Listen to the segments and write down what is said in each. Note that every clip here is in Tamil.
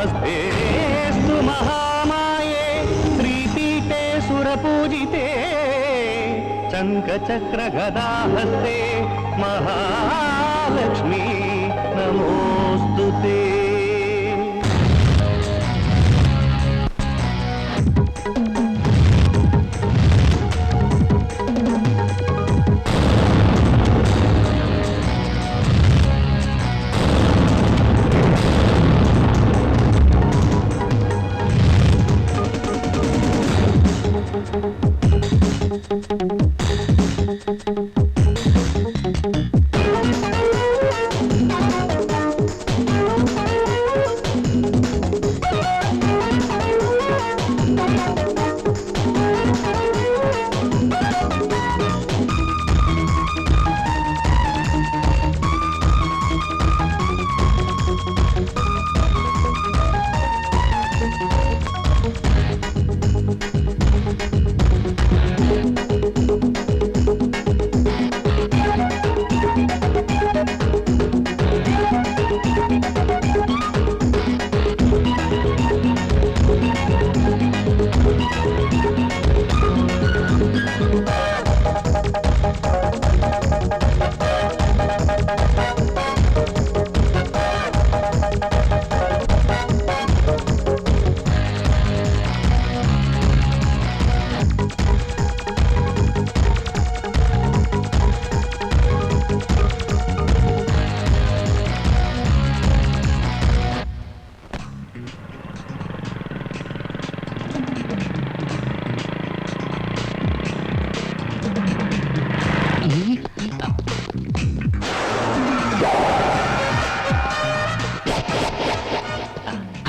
नमस्तेस्तु महामाये श्रीपीठे सुरपूजिते शङ्खचक्रगदाहस्ते महालक्ष्मी नमोऽस्तु ते।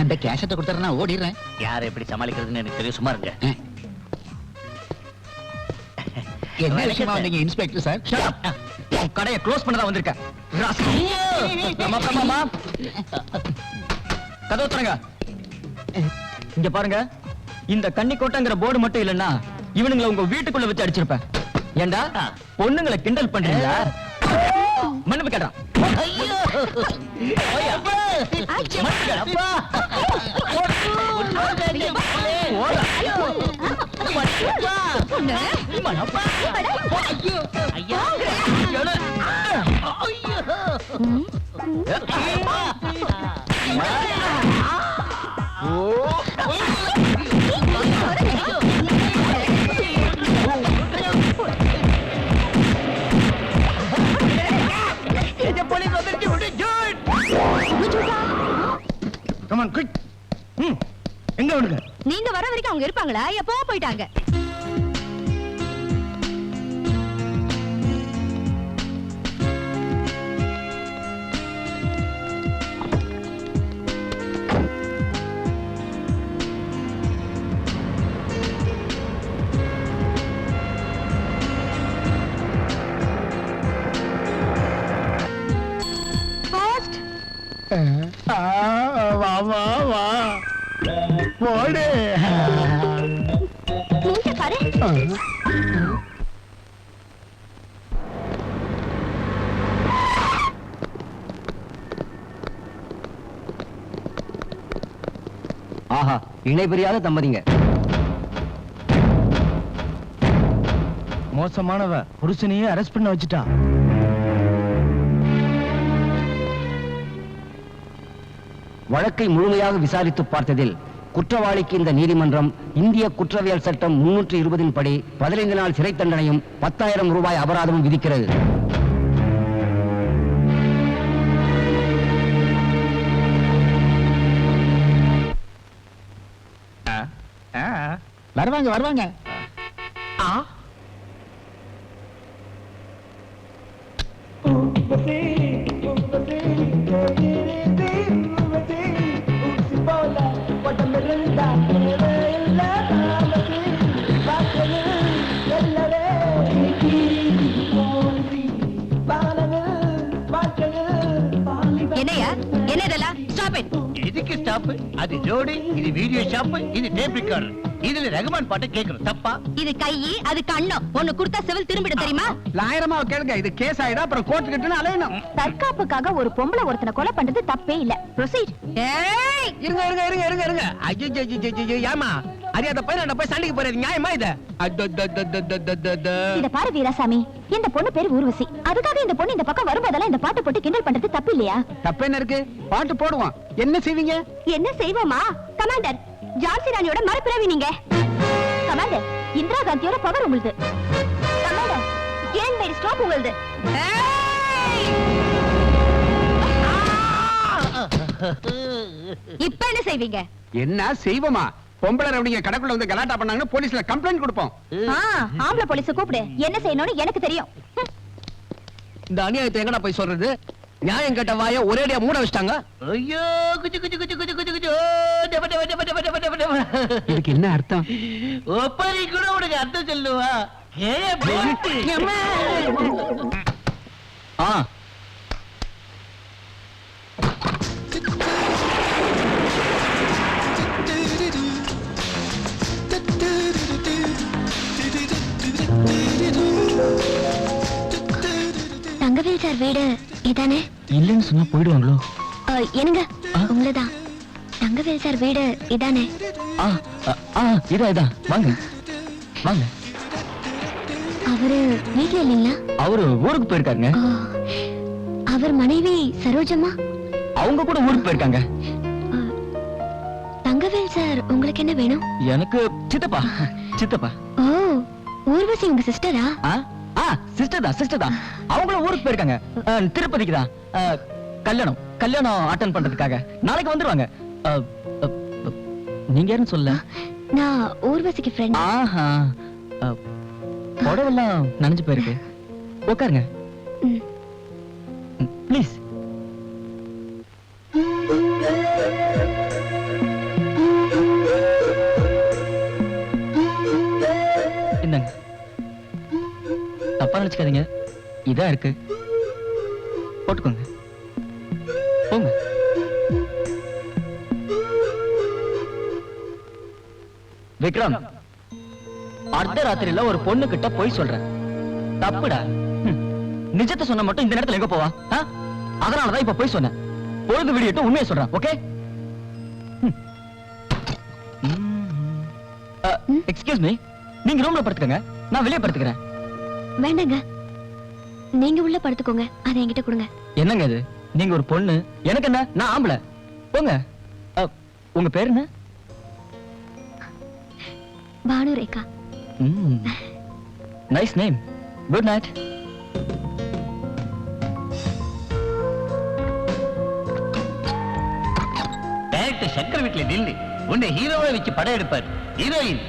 அந்த கேஷத்தை கொடுத்தா ஓடிடுறேன். யாரை எப்படி சமாளிக்கிறதுன்னு எனக்கு தெரியும். சும்மா இருங்க. என்ன விஷயமா வந்தீங்க இன்ஸ்பெக்டர் சார்? கடையை க்ளோஸ் பண்ணதான் வந்திருக்கேன். கதவு திறங்க. இங்க பாருங்க, இந்த கன்னிக்கோட்டைங்கிற போர்டு மட்டும் இல்லைன்னா இவனுங்களை உங்க வீட்டுக்குள்ள வச்சு அடிச்சிருப்பேன். ஏண்டா பொண்ணுங்களை கிண்டல் பண்றீங்களா? மன்னிப்பு கேட்டான். நீங்க வர வரைக்கும் அவங்க இருப்பாங்களா? எப்போ போயிட்டாங்க? வா வா வா போடு. பாரு. ஆஹா, இணை பிரியாத தம்பதிங்க. மோசமானவ புருஷனையே அரெஸ்ட் பண்ண வச்சுட்டா. வழக்கை முழுமையாக விசாரித்து பார்த்ததில் குற்றவாளிக்கு இந்த நீதிமன்றம் இந்திய குற்றவியல் சட்டம் 320 படி 15 நாள் சிறை தண்டனையும் 10,000 ரூபாய் அபராதமும் விதிக்கிறது. வருவாங்க வருவாங்க. என்னையா என்ன இதெல்லாம்? Stop it. இதுக்கு ஸ்டாப்? அது ஜோடி, இது வீடியோ ஷாப், இது டேப் ரெக்கார்டர். இதுல ரகுமான் பாட்டு கேட்கணும் தப்பா? இது கை, அது கண்ணம். ஒண்ணு கொடுத்தா செவில் திரும்பிடும் தெரியுமா? லாயிரமா கேளுங்க, இது கேஸ் ஆயிடும், அப்புறம் கோர்ட் கிட்ட அலையணும். தற்காப்புக்காக ஒரு பொம்பளை ஒருத்தனை கொலை பண்றது தப்பே இல்ல. ப்ரொசீட். ஏய், இருங்க இருங்க இருங்க இருங்க இருங்க. ஐயோ ஏமா அறியாத பையன் போய் சண்டைக்கு போறது நியாயமா இது? இத பாரு வீராசாமி, இந்த பொண்ணு பேரு ஊர்வசி. அதுக்காக இந்த பொண்ணு இந்த பக்கம் வரும்போதெல்லாம் இந்த பாட்டு போட்டு கிண்டல் பண்றது தப்பு இல்லையா? தப்பு என்ன இருக்கு? பாட்டு போடுவான். என்ன செய்வீங்க? என்ன செய்வோமா? கமாண்டர், ஜான்சி ராணியோட மறுபிறவி நீங்க. கமாண்டர், இந்திரா காந்தியோட பவர் உங்களுது. கமாண்டர், கேன் மேட் ஸ்டாப் உங்களுது. இப்ப என்ன செய்வீங்க? என்ன செய்வோமா? பொம்பளை ரவுடிங்க கடைக்குள்ள வந்து கலாட்டா பண்ணாங்கன்னா போலீஸ்ல கம்ப்ளைண்ட் கொடுப்போம். ஆம்பளை போலீஸ கூப்பிடு. என்ன செய்யணும்னு எனக்கு தெரியும். இந்த அநியாயத்தை எங்கடா போய் சொல்றது? நியாயம் கேட்ட வாய ஒரேடியா மூட வச்சிட்டாங்க. ஐயோ குச்சு குச்சு குச்சு குச்சு குச்சு குச்சு. இதுக்கு என்ன அர்த்தம்? ஒப்பரி கூட உனக்கு அர்த்தம் சொல்லுவா. தங்கவேல் சார் வீடு இதானே? இல்லன்னு சொன்னா போயிடுவாங்களோ? என்னங்க, உங்களதான். தங்கவேல் சார் வீடு இதானே? இதா வாங்க வாங்க. அவரு வீட்டுல இல்லைங்களா? அவரு ஊருக்கு போயிருக்காருங்க. அவர் மனைவி சரோஜம்மா அவங்க கூட ஊருக்கு போயிருக்காங்க. தங்கவேல் சார் உங்களுக்கு என்ன வேணும்? எனக்கு சித்தப்பா. சித்தப்பா. ஓ, ஊர்வசி உங்க சிஸ்டரா? சிஸ்டர் தான். அவங்களும் ஊருக்கு போயிருக்காங்க. திருப்பதிக்கு தான். கல்யாணம் அட்டெண்ட் பண்றதுக்காக நாளைக்கு வந்துருவாங்க. நீங்க யாருன்னு சொல்ல? நான் ஊர்வசிக்கு ஃப்ரெண்ட். புடவெல்லாம் நனைஞ்சு போயிருக்கு. உட்காருங்க ப்ளீஸ். இந்தாங்க. தப்பா நினைச்சுக்காதீங்க, இதா இருக்கு, போட்டுக்கோங்க. போங்க. விக்ரம், அர்த்தராத்திரியில ஒரு பொண்ணு கிட்ட போய் சொல்றேன், தப்புடா. நிஜத்தை சொன்ன மட்டும் இந்த நேரத்துல எங்க போவா? அதனாலதான் இப்ப போய் சொன்னேன். பொழுது விடியட்டும் உண்மையை சொல்றேன். ஓகே? எக்ஸ்கியூஸ் மீ, நீங்க ரூம்ல படுத்துக்கங்க, நான் வெளியே படுத்துக்கிறேன். வேண்டாங்க, நீங்க உள்ள படுத்துக்கோங்க. அதை என்கிட்ட கொடுங்க. என்னங்க இது? நீங்க ஒரு பொண்ணு, எனக்கு என்ன? நான் ஆம்பளை. போங்க. உங்க பேர் என்ன? Bhanu Rekha. Nice name. Good night. Director Shankar வீட்டுல நில்லு. உன்னை ஹீரோவை வச்சு படம் எடுப்பார். ஹீரோயின்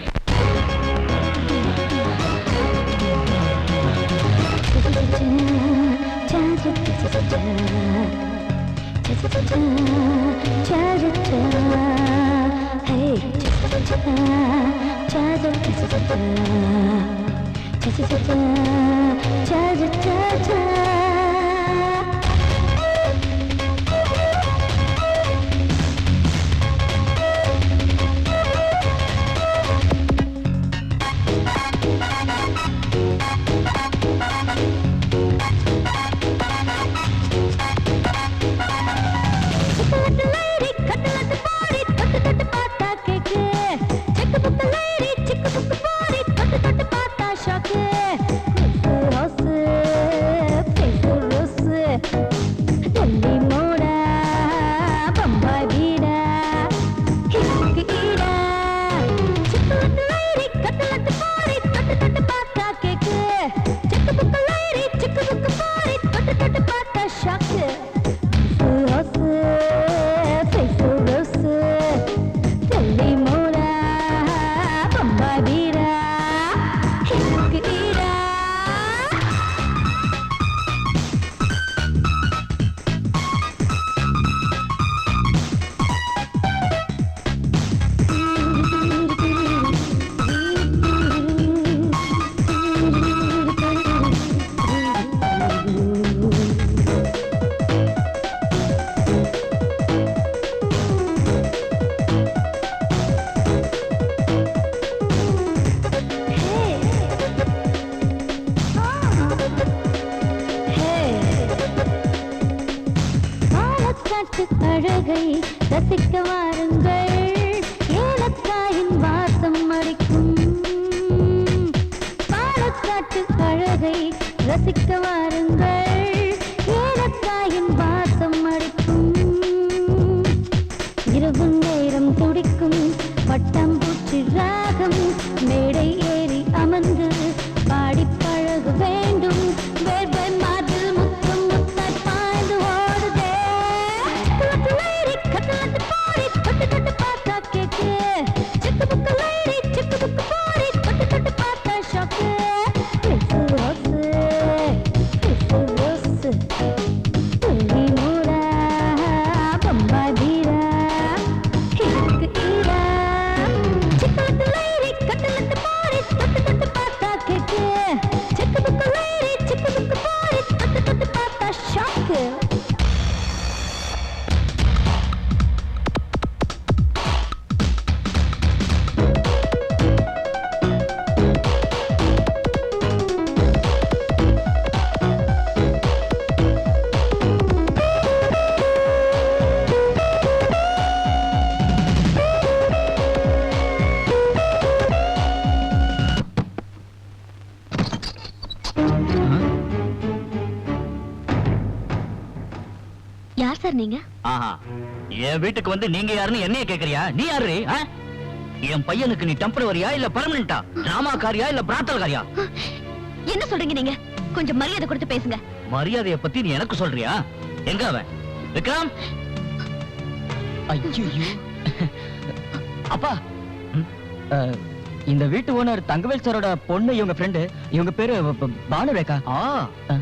இரவு நேரம் துடிக்கும் பட்டாம்பூச்சி ராகம் மேடை ஏறி அமர்ந்து பாடி பழக வேண்டும் வேர்வை மாதில் முத்தம் முத்தாய் பாய்ந்து ஓடுதே கலத்து லைரி கத்தலத்து பாடி தொட்டு தொட்டு பார்த்தா கேக்கு சிக்கு புக்கு லைரி சிக்கு புக்கு பாடி தொட்டு தொட்டு பார்த்தா ஷாக்கு பிசு ரோசு பிசு ரோசு துள்ளி மூடா பம்பாய் வீரா கிழக்கு ஈரா சிக்கலத்து லைரி கத்தலத்து பாடி தொட்டு தொட்டு பார்த்தா கேக்கு சிக்கு புக்கு லைரி சிக்கு புக்கு பாடி தொட்டு தொட்டு பார்த்தா ஷாக்கு யார் சார் நீங்க ஆஹா என் வீட்டுக்கு வந்து நீங்க யாருன்னு என்னைய கேக்குறியா? நீ யாரு? என் பையனுக்கு நீ டெம்பரவரியா இல்ல பெர்மனண்டா? டிராமாக்காரியா இல்ல பிராத்தல்காரியா? என்ன சொல்றீங்க நீங்க கொஞ்சம் மரியாதை கொடுத்து பேசுங்க மரியாதைய பத்தி நீ எனக்கு சொல்றியா? எங்க அவன்? விக்ரம்! ஐயோ அப்பா, இந்த வீட்டு ஓனர் தங்கவேல் சாரோட பொண்ணு இவங்க ஃப்ரெண்டு. இவங்க பேரு பானுரேகா.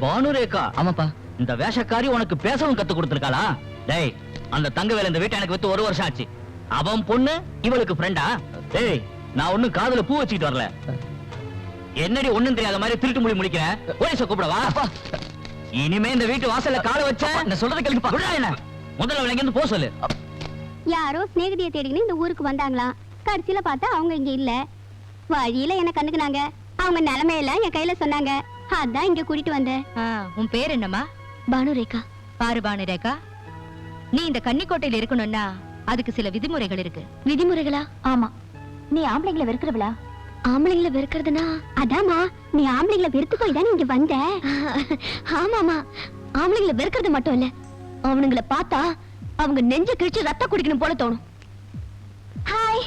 பானுரேகா? ஆமாப்பா. இந்த வேஷக்காரி உனக்கு பேசவும் கத்து கொடுத்திருக்காளா? டேய், அந்த தங்கவேல் இந்த வீட்டை எனக்கு வித்து 1 வருஷம் ஆச்சு. அவன் பொண்ணு இவளுக்கு ஃப்ரெண்டா? டேய், நான் ஒண்ணும் காதுல பூ வச்சுக்கிட்டு வரல. என்னடி ஒண்ணும் தெரியாத மாதிரி திருட்டு மொழி முடிக்கிறேன். போலீஸ கூப்பிடவா? இனிமே இந்த வீட்டு வாசல்ல காலை வச்ச நான் சொல்றத கேளுப்பா. என்ன முதல்ல இங்க இருந்து போ சொல்லு. யாரோ சிநேகிதியை தேடிக்கின்னு இந்த ஊருக்கு வந்தாங்களாம். கடைசியில பார்த்தா அவங்க இங்க இல்ல. வழியில என்ன கண்டுக்குனாங்க. அவங்க நிலைமையில என் கையில சொன்னாங்க. அதான் இங்க கூட்டிட்டு வந்தேன். உன் பேர் என்னம்மா? பானுரேகா. பாரு பானுரேகா, நீ இந்த கன்னிக்கோட்டையில இருக்கணும்னா அதுக்கு சில விதிமுறைகள் இருக்கு. விதிமுறைகளா? ஆமா. நீ ஆம்பளைங்களை வெறுக்கிறவளா? ஆம்பளைங்களை வெறுக்கிறதுனா அதாமா, நீ ஆம்பளைங்களை வெறுத்து போய் தானே இங்க வந்த. ஆமாமா, ஆம்பளைங்களை வெறுக்கிறது மட்டும் இல்ல, அவனுங்களை பார்த்தா அவங்க நெஞ்ச கிழிச்சு ரத்த குடிக்கணும் போல தோணும். Hi.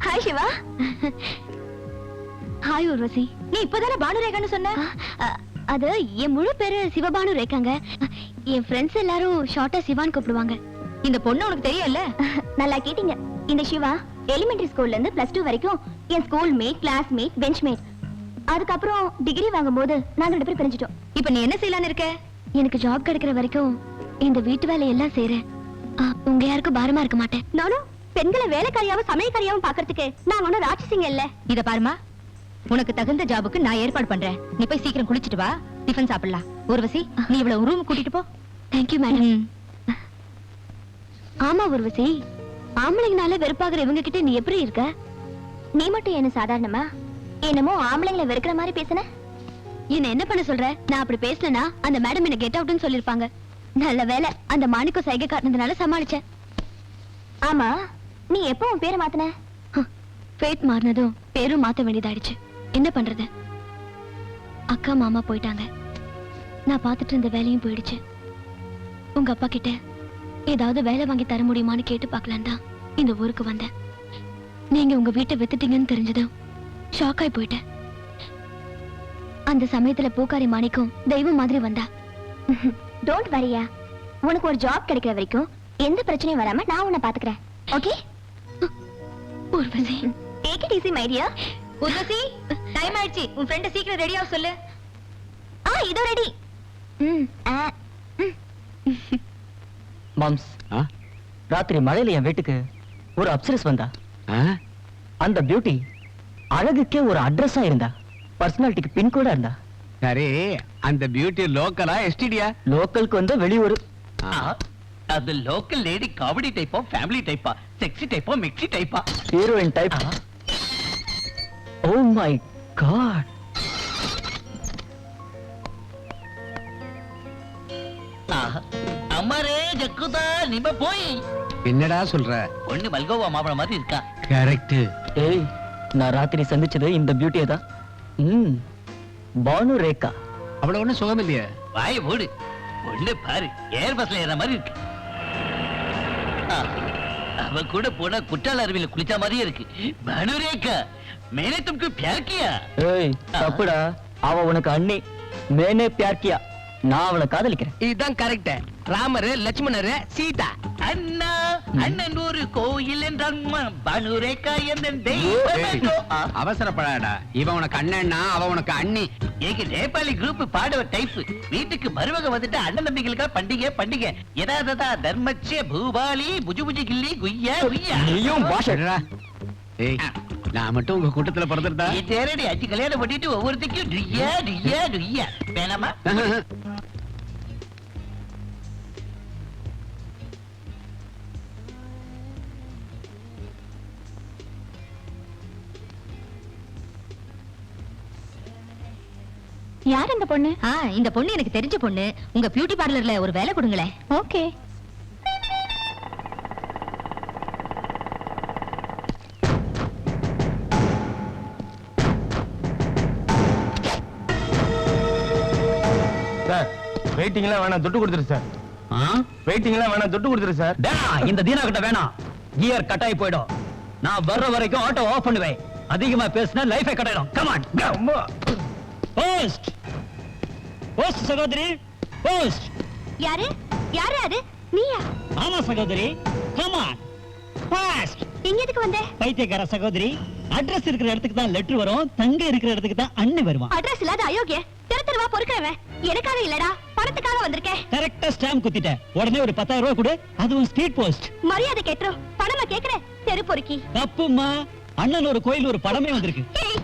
Hi Shiva. Hi Urvashi. நீ இப்பதானே பானுரேகான்னு சொன்ன? அது என் முழு பேரு சிவபானு ரேகாங்க. என் ஃப்ரெண்ட்ஸ் எல்லாரும் ஷார்ட்டா சிவான்னு கூப்பிடுவாங்க. இந்த பொண்ணு உனக்கு தெரியும்ல? நல்லா கேட்டீங்க. இந்த சிவா எலிமெண்டரி ஸ்கூல்ல இருந்து +2 வரைக்கும் என் school mate, class mate, bench mate. அதுக்கப்புறம் டிகிரி வாங்கும்போது நாங்க 2 பேரும் பிரிஞ்சிட்டோம். இப்ப நீ என்ன செய்யலான்னு இருக்க? எனக்கு ஜாப் கிடைக்கிற வரைக்கும் இந்த வீட்டு வேலையெல்லாம் செய்றேன். உங்க யாருக்கும் பாரமா இருக்க மாட்டேன். நானும் பெண்களை வேலைக்காரியாவும் சமையல்காரியாவும் பாக்குறதுக்கு நான் ஒன்னும் ராட்சசிங்க இல்ல. இத பாருமா, உனக்கு தகுந்த ஜாபுக்கு நான் ஏற்பாடு பண்றேன். நீ போய் சீக்கிரம் குளிச்சிட்டு வா, டிஃபன் சாப்பிடலாம். ஊர்வசி, நீ இவ்வளவு ரூம் கூட்டிட்டு போ. Thank you madam. ஆமா ஊர்வசி, ஆம்பளைங்கனால வெறுப்பாகிற இவங்க கிட்ட நீ எப்படி இருக்க? நீ மட்டும் என்ன சாதாரணமா? என்னமோ ஆம்பளைங்களை வெறுக்கிற மாதிரி பேசுன. என்ன பண்ண சொல்ற? நான் அப்படி பேசலனா அந்த மேடம் என்ன கெட் அவுட்னு சொல்லிருப்பாங்க. நல்ல வேலை அந்த மாணிக்கம் சைகை காட்டினதுனால சமாளிச்சேன். ஆமா, நீ எப்போ உன் பேரை மாத்தின? ஃபேட் மாறினதும் பேரும் மாத்த வேண்டியதாயிடுச்சு. என்ன பண்றது? அக்கா மாமா போயிட்டாங்க. நான் பார்த்துட்டு இருந்த வேலையும் போயிடுச்சு. உங்க அப்பா கிட்ட ஏதாவது வேலை வாங்கி தர முடியுமான்னு கேட்டு பார்க்கலாம் தான் இந்த ஊருக்கு வந்தேன். நீங்க உங்க வீட்டை வித்துட்டீங்கன்னு தெரிஞ்சதும் ஷாக் ஆகி போயிட்டேன். அந்த சமயத்துல பூக்காரி மாணிக்கம் தெய்வம் மாதிரி வந்தா. டோன்ட் வரியா, உனக்கு ஒரு ஜாப் கிடைக்கிற வரைக்கும் எந்த பிரச்சனையும் வராம நான் உன்னை பாத்துக்கிறேன். Okay? Urvashi, take it easy my dear. Urvashi, time ஆயிடுச்சு. உன் ஃப்ரெண்ட சீக்கிரம் ரெடி ஆக சொல்லு. இதோ ரெடி. மாம்ஸ், ராத்திரி மழையில என் வீட்டுக்கு ஒரு அப்சரஸ் வந்தா. அந்த பியூட்டி அழகுக்கே ஒரு அட்ரஸா இருந்தா. பர்சனாலிட்டிக்கு பின்கோடா இருந்தா. சரி, அந்த பியூட்டி லோக்கலா எஸ்டிடியா? லோக்கலுக்கு வந்து வெளியூர். அது லோக்கல் லேடி காமெடி டைப்பா, ஃபேமிலி டைப்பா, செக்ஸி டைப்பா, மிக்ஸி டைப்பா? Heroine type. Oh my god. அம்மாரே ஜக்குதா, நிம்ப போய் என்னடா சொல்ற? ஒண்ணு மல்கோவா மாம்பழம் மாதிரி இருக்கா. கரெக்ட். ஏய், நான் ராத்திரி சந்திச்சது இந்த பியூட்டியை தான். பானு ரேகா. அவ்வளவு ஒண்ணும் சுகம் இல்லையே. வாய் ஓடு. ஒண்ணு பாரு, ஏர் பஸ்ல ஏற மாதிரி இருக்கு. அவ கூட போனா குற்றால அருவியில குளிச்ச மாதிரியே இருக்கு. பானுரேகா மேனே தும்கு प्यार किया. ஏய் தப்புடா, அவ உனக்கு அண்ணி. மேனே பியார் கியா, நான் அவளை காதலிக்கிறேன். இதுதான் கரெக்ட். ராமரு, லட்சுமணரு, சீதா. அண்ணா அண்ணன் ஒரு கோயில் என்றம்மா பானுரேகா என்ற தெய்வம். அவசரப்படாடா, இவன் உனக்கு அண்ணன்னா அவ உனக்கு அண்ணி. எங்க நேபாளி குரூப் பாடுவ டைப். வீட்டுக்கு மருமக வந்துட்டு அண்ணன் தம்பிகளுக்கா பண்டிகை பண்டிகை. எதாததா தர்மச்சே பூபாலி புஜு புஜு கில்லி குய்யா குய்யா. நீயும் பாஷா. ஏய், நான் மட்டும் உங்க கூட்டத்துல பிறந்திருந்தா நீ தேரடி அஞ்சு கல்யாணம் பண்ணிட்டு ஒவ்வொருத்தையும் டுய்யா டுய்யா டுய்யா வேணாமா? யார் இந்த பொண்ணு? இந்த பொண்ணு எனக்கு தெரிஞ்ச பொண்ணு. உங்க பியூட்டி பார்லர்ல ஒரு வேலை கொடுங்களேன். ஓகே. சார் வெயிட்டிங்லாம் வேணாம், துட்டு கொடுத்துரு சார். வெயிட்டிங்லாம் வேணாம், துட்டு கொடுத்துரு சார். இந்த தீனா கிட்ட வேணாம், கியர் கட்டாயி போயிடும். நான் வர்ற வரைக்கும் ஆட்டோ ஆஃப் பண்ணுவேன். அதிகமா பேசினா லைஃபே கட்டாயிடும். கமான் போஸ்ட் போஸ்ட் சகோதரி போஸ்ட். யாரு யாரு அது? நீயா? ஆமா சகோதரி, கமான் ஃபாஸ்ட். இங்க எதுக்கு வந்த? பைத்தியக்கார சகோதரி, அட்ரஸ் இருக்கிற இடத்துக்கு தான் லெட்டர் வரும், தங்க இருக்கிற இடத்துக்கு தான் அண்ணி வருவான். அட்ரஸ் இல்லாத அயோக்கிய, தெரு தெருவா பொறுக்கிறவன். எனக்காக இல்லடா, பணத்துக்காக வந்திருக்கேன். கரெக்டா ஸ்டாம்ப் குத்திட்ட. உடனே ஒரு 10,000 ரூபாய் கொடு, அதுவும் ஸ்பீட் போஸ்ட். மரியாதை கேட்டுரும். பணமா கேக்குற? தெரு பொறுக்கி. தப்புமா, அண்ணன் ஒரு கோயில் ஒரு படமே வந்திருக்கு. ஏய்,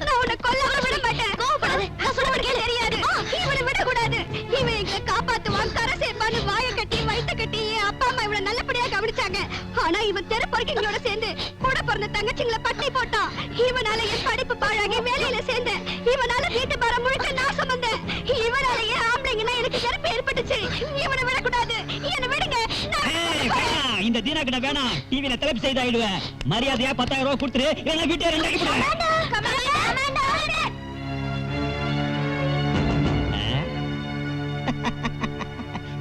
நான் உன்னை கொல்லாம விட மாட்டேன். கோவப்படாத, நான் சொல்றவனுக்கு தெரியாது. இவனை விடக்கூடாது. இவன் எங்களை காப்பாத்துவான், கரை சேர்ப்பான்னு வாயை கட்டி வயிற்ற கட்டி என் அப்பா அம்மா இவனை நல்லபடியா கவனிச்சாங்க. ஆனா இவன் தெரு பொறுக்கிங்களோட சேர்ந்து கூட பிறந்த தங்கச்சிங்களை பட்டி போட்டான். இவனால என் படிப்பு பாழாகி வேலையில சேர்ந்தேன். இவனால வீட்டு பாரம் முழுக்க நாசம் வந்தேன். இவனால ஏன் ஆம்பளைங்கன்னா எனக்கு வெறுப்பு ஏற்பட்டுச்சு. இவனை விடக்கூடாது, என்னை விடுங்க. இந்த தீனா கிட்ட வேணாம், டிவில தலைப்பு செய்து ஆயிடுவேன். மரியாதையா 10,000 ரூபாய் கொடுத்துரு, இல்லைன்னா வீட்டை ரெண்டாக்கி போடுவேன்.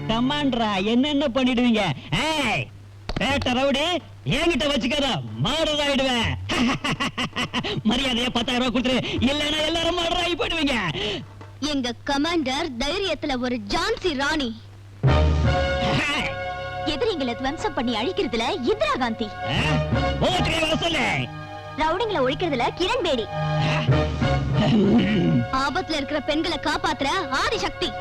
கமாண்ட்ரா, என்னென்ன பண்ணிடுவீங்க? ஏய் பேட்ட ரவுடி, என்கிட்ட வச்சுக்காத, மர்டர் ஆயிடுவேன். மரியாதையா 10,000 ரூபாய் கொடுத்துரு, இல்லைன்னா எல்லாரும் மர்டர் ஆகி போயிடுவீங்க. எங்க கமாண்டர் தைரியத்துல ஒரு ஜான்சி ராணி. எதிரிங்களை துவம்சம் பண்ணி அழிக்கிறதுல இந்திரா காந்தி. ரவுடிங்களை ஒழிக்கிறதுல கிரண் பேடி. ஆபத்துல இருக்கிற பெண்களை காப்பாத்துற ஆதிசக்தி.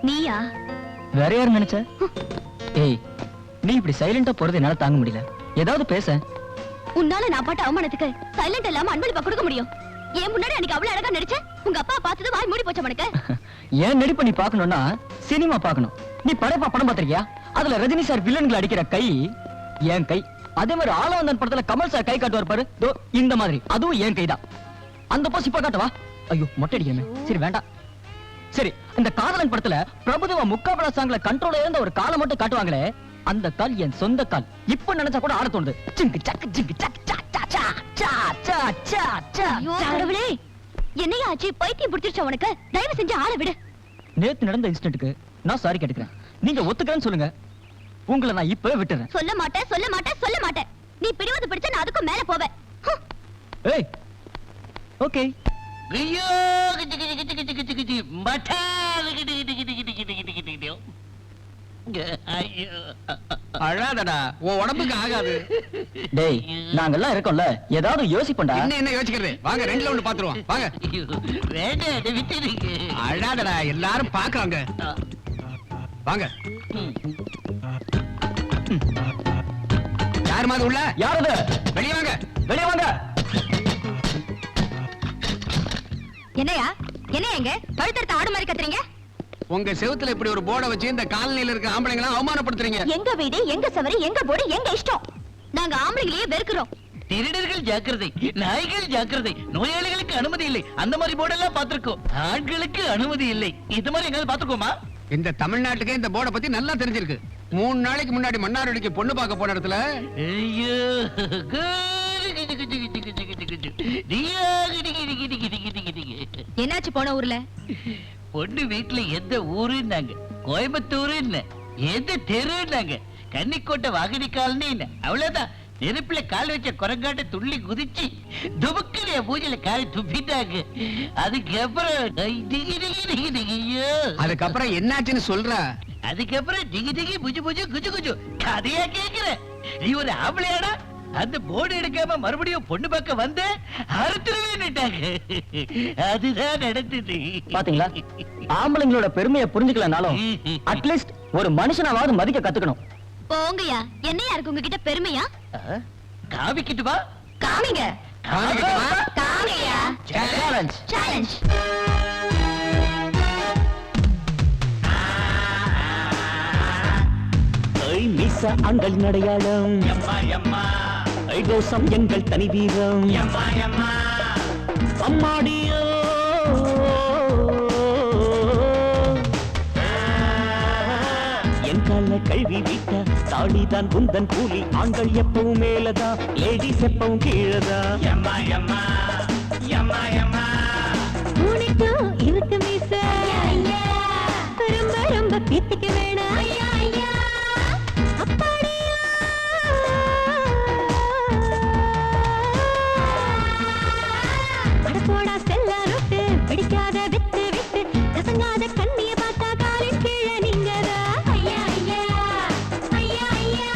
நீயா? வேற யாரு நினைச்ச? ஏய், நீ இப்படி சைலண்டா போறது என்னால தாங்க முடியல. ஏதாவது பேச. உன்னால நான் பாட்ட அவமானத்துக்கு சைலண்ட் இல்லாம அன்பளிப்பா கொடுக்க முடியும். ஏன் முன்னாடி அன்னைக்கு அவ்வளவு அழகா நடிச்ச? உங்க அப்பா பார்த்தது வாய் மூடி போச்ச உனக்கு. ஏன் நடிப்ப நீ பார்க்கணும்னா சினிமா பார்க்கணும். நீ படைப்பா படம் பார்த்திருக்கியா? அதுல ரஜினி சார் வில்லன்களை அடிக்கிற கை என் கை. அதே மாதிரி ஆளவந்தன் படத்துல கமல் சார் கை காட்டுவார் பாரு, தோ இந்த மாதிரி, அதுவும் என் கைதான். அந்த போஸ் இப்ப காட்டவா? ஐயோ மொட்டை அடிக்கணுமே. சரி வேண்டாம். சரி, இந்த காதலன் படத்துல பிரபுதேவா முக்காபலா சாங்ல கண்ட்ரோல இருந்த ஒரு காலை மட்டும் காட்டுவாங்களே, அந்த கால் என் சொந்த கால். இப்ப நினைச்சா கூட ஆட தோணுது. சிங்கு சக்கு ஜிங்கு சக் சா சா சா சா சா சா சா. ஐயோ கடவுளே, என்னையா ஆச்சு? பைத்தியம் பிடிச்சிருச்சா உனக்கு? தயவு செஞ்சு ஆள விடு. நேத்து நடந்த இன்சிடென்ட்க்கு நான் சாரி கேட்டுக்கிறேன். நீங்க ஒத்துக்கிறேன்னு சொல்லுங்க, உங்களை நான் இப்பவே விட்டுறேன். சொல்ல மாட்டேன், சொல்ல மாட்டேன், சொல்ல மாட்டேன். நீ பிடிவாது பிடிச்சா நான் அதுக்கும் மேல போவேன். ஏய் ஓகே. ஐயோ கிச்சு கிச்சு கிச்சு கிச்சு கிச்சு கிச்சு மட்டா கிச்சு கிச்சு கிச்சு கிச்சு கிச்சு கிச்சு கிச்சு. ஐயோ அழாதடா உன் உடம்புக்கு ஆகாது. டேய் நாங்கெல்லாம் இருக்கோம்ல ஏதாவது யோசிப்போம்டா. என்ன யோசிக்கிறது? வாங்க ரெண்டுல ஒண்ணு பாத்துருவோம் வாங்க. ஐயோ, வேண்டாம் அதை விட்டுடுங்க. அழாதடா எல்லாரும் பாக்குறாங்க. வாங்க. யார் மாதிரி உள்ள? யாரது? வெளியே வாங்க. வெளியே வாங்க. என்னையா என்ன எங்க பழுத்தெடுத்த ஆடு மாதிரி கத்துறீங்க? உங்க செவுத்துல இப்படி ஒரு போர்டை வச்சு இந்த காலனில இருக்க ஆம்பளைங்களா அவமானப்படுத்துறீங்க. எங்க வீடு எங்க சவறு எங்க போடு எங்க இஷ்டம். நாங்க ஆம்பளைங்களையே வெறுக்கிறோம். திருடர்கள் ஜாக்கிரதை, நாய்கள் ஜாக்கிரதை, நோயாளிகளுக்கு அனுமதி இல்லை. அந்த மாதிரி போர்டெல்லாம் பார்த்திருக்கோம். ஆண்களுக்கு அனுமதி இல்லை. இது மாதிரி எங்காவது பார்த்திருக்கோமா? இந்த தமிழ்நாட்டுக்கே இந்த போர்டை பத்தி நல்லா தெரிஞ்சிருக்கு. 3 நாளைக்கு முன்னாடி மன்னார்வடிக்கு பொண்ணு பார்க்க போன இடத்துல ஐயோ என்னாச்சு போன ஊர்ல? பொண்ணு வீட்டுல எந்த ஊருன்னாங்க, கோயம்புத்தூர் எந்த தெருன்னாங்க, கன்னிக்கோட்டை வாகனி காலனி அவ்வளவுதான். நெருப்புல கால் வச்ச குரங்காட்ட துள்ளி குதிச்சு துபுக்கிற பூஜையில காலை துப்பிட்டாங்க. அதுக்கப்புறம் என்னாச்சுன்னு சொல்ற? அதுக்கப்புறம் டிகி டிகி புஜு புஜு குஜு குஜு கதையா கேக்குற. நீ ஒரு ஆம்பளையாடா? அந்த போர்டு எடுக்காம மறுபடியும் பொண்ணு பார்க்க வந்து அறுத்துருவேன்னுட்டாங்க. அதுதான் நடந்தது. பாத்தீங்களா, ஆம்பளைங்களோட பெருமையை புரிஞ்சுக்கலனாலும் அட்லீஸ்ட் ஒரு மனுஷனாவது மதிக்க கத்துக்கணும். போங்கயா, என்னையா இருக்கு உங்ககிட்ட பெருமையா? காவிக்கிட்டு வா. காமிங்க. காமிக்கட்டுமா? காமிங்கயா. சேலஞ்ச். சேலஞ்ச். மீச அங்கள் நடையாளம், கோசம் எங்கள் தனி வீரம், அம்மாடியோ என் கால கல்வி விட்ட தாடிதான் குந்தன் கூலி. ஆண்கள் எப்பவும் மேலதான், லேடிஸ் எப்பவும் கீழதான். உனக்கு இருக்கு மீச, ரொம்ப ரொம்ப பீத்திக்க வேணாம். போடா செல்ல ரொட்டு, பிடிக்காத வித்து விட்டு, கசங்காத கண்ணிய பார்த்தா காலின் கீழே நீங்கதா. ஐயா ஐயா ஐயா ஐயா.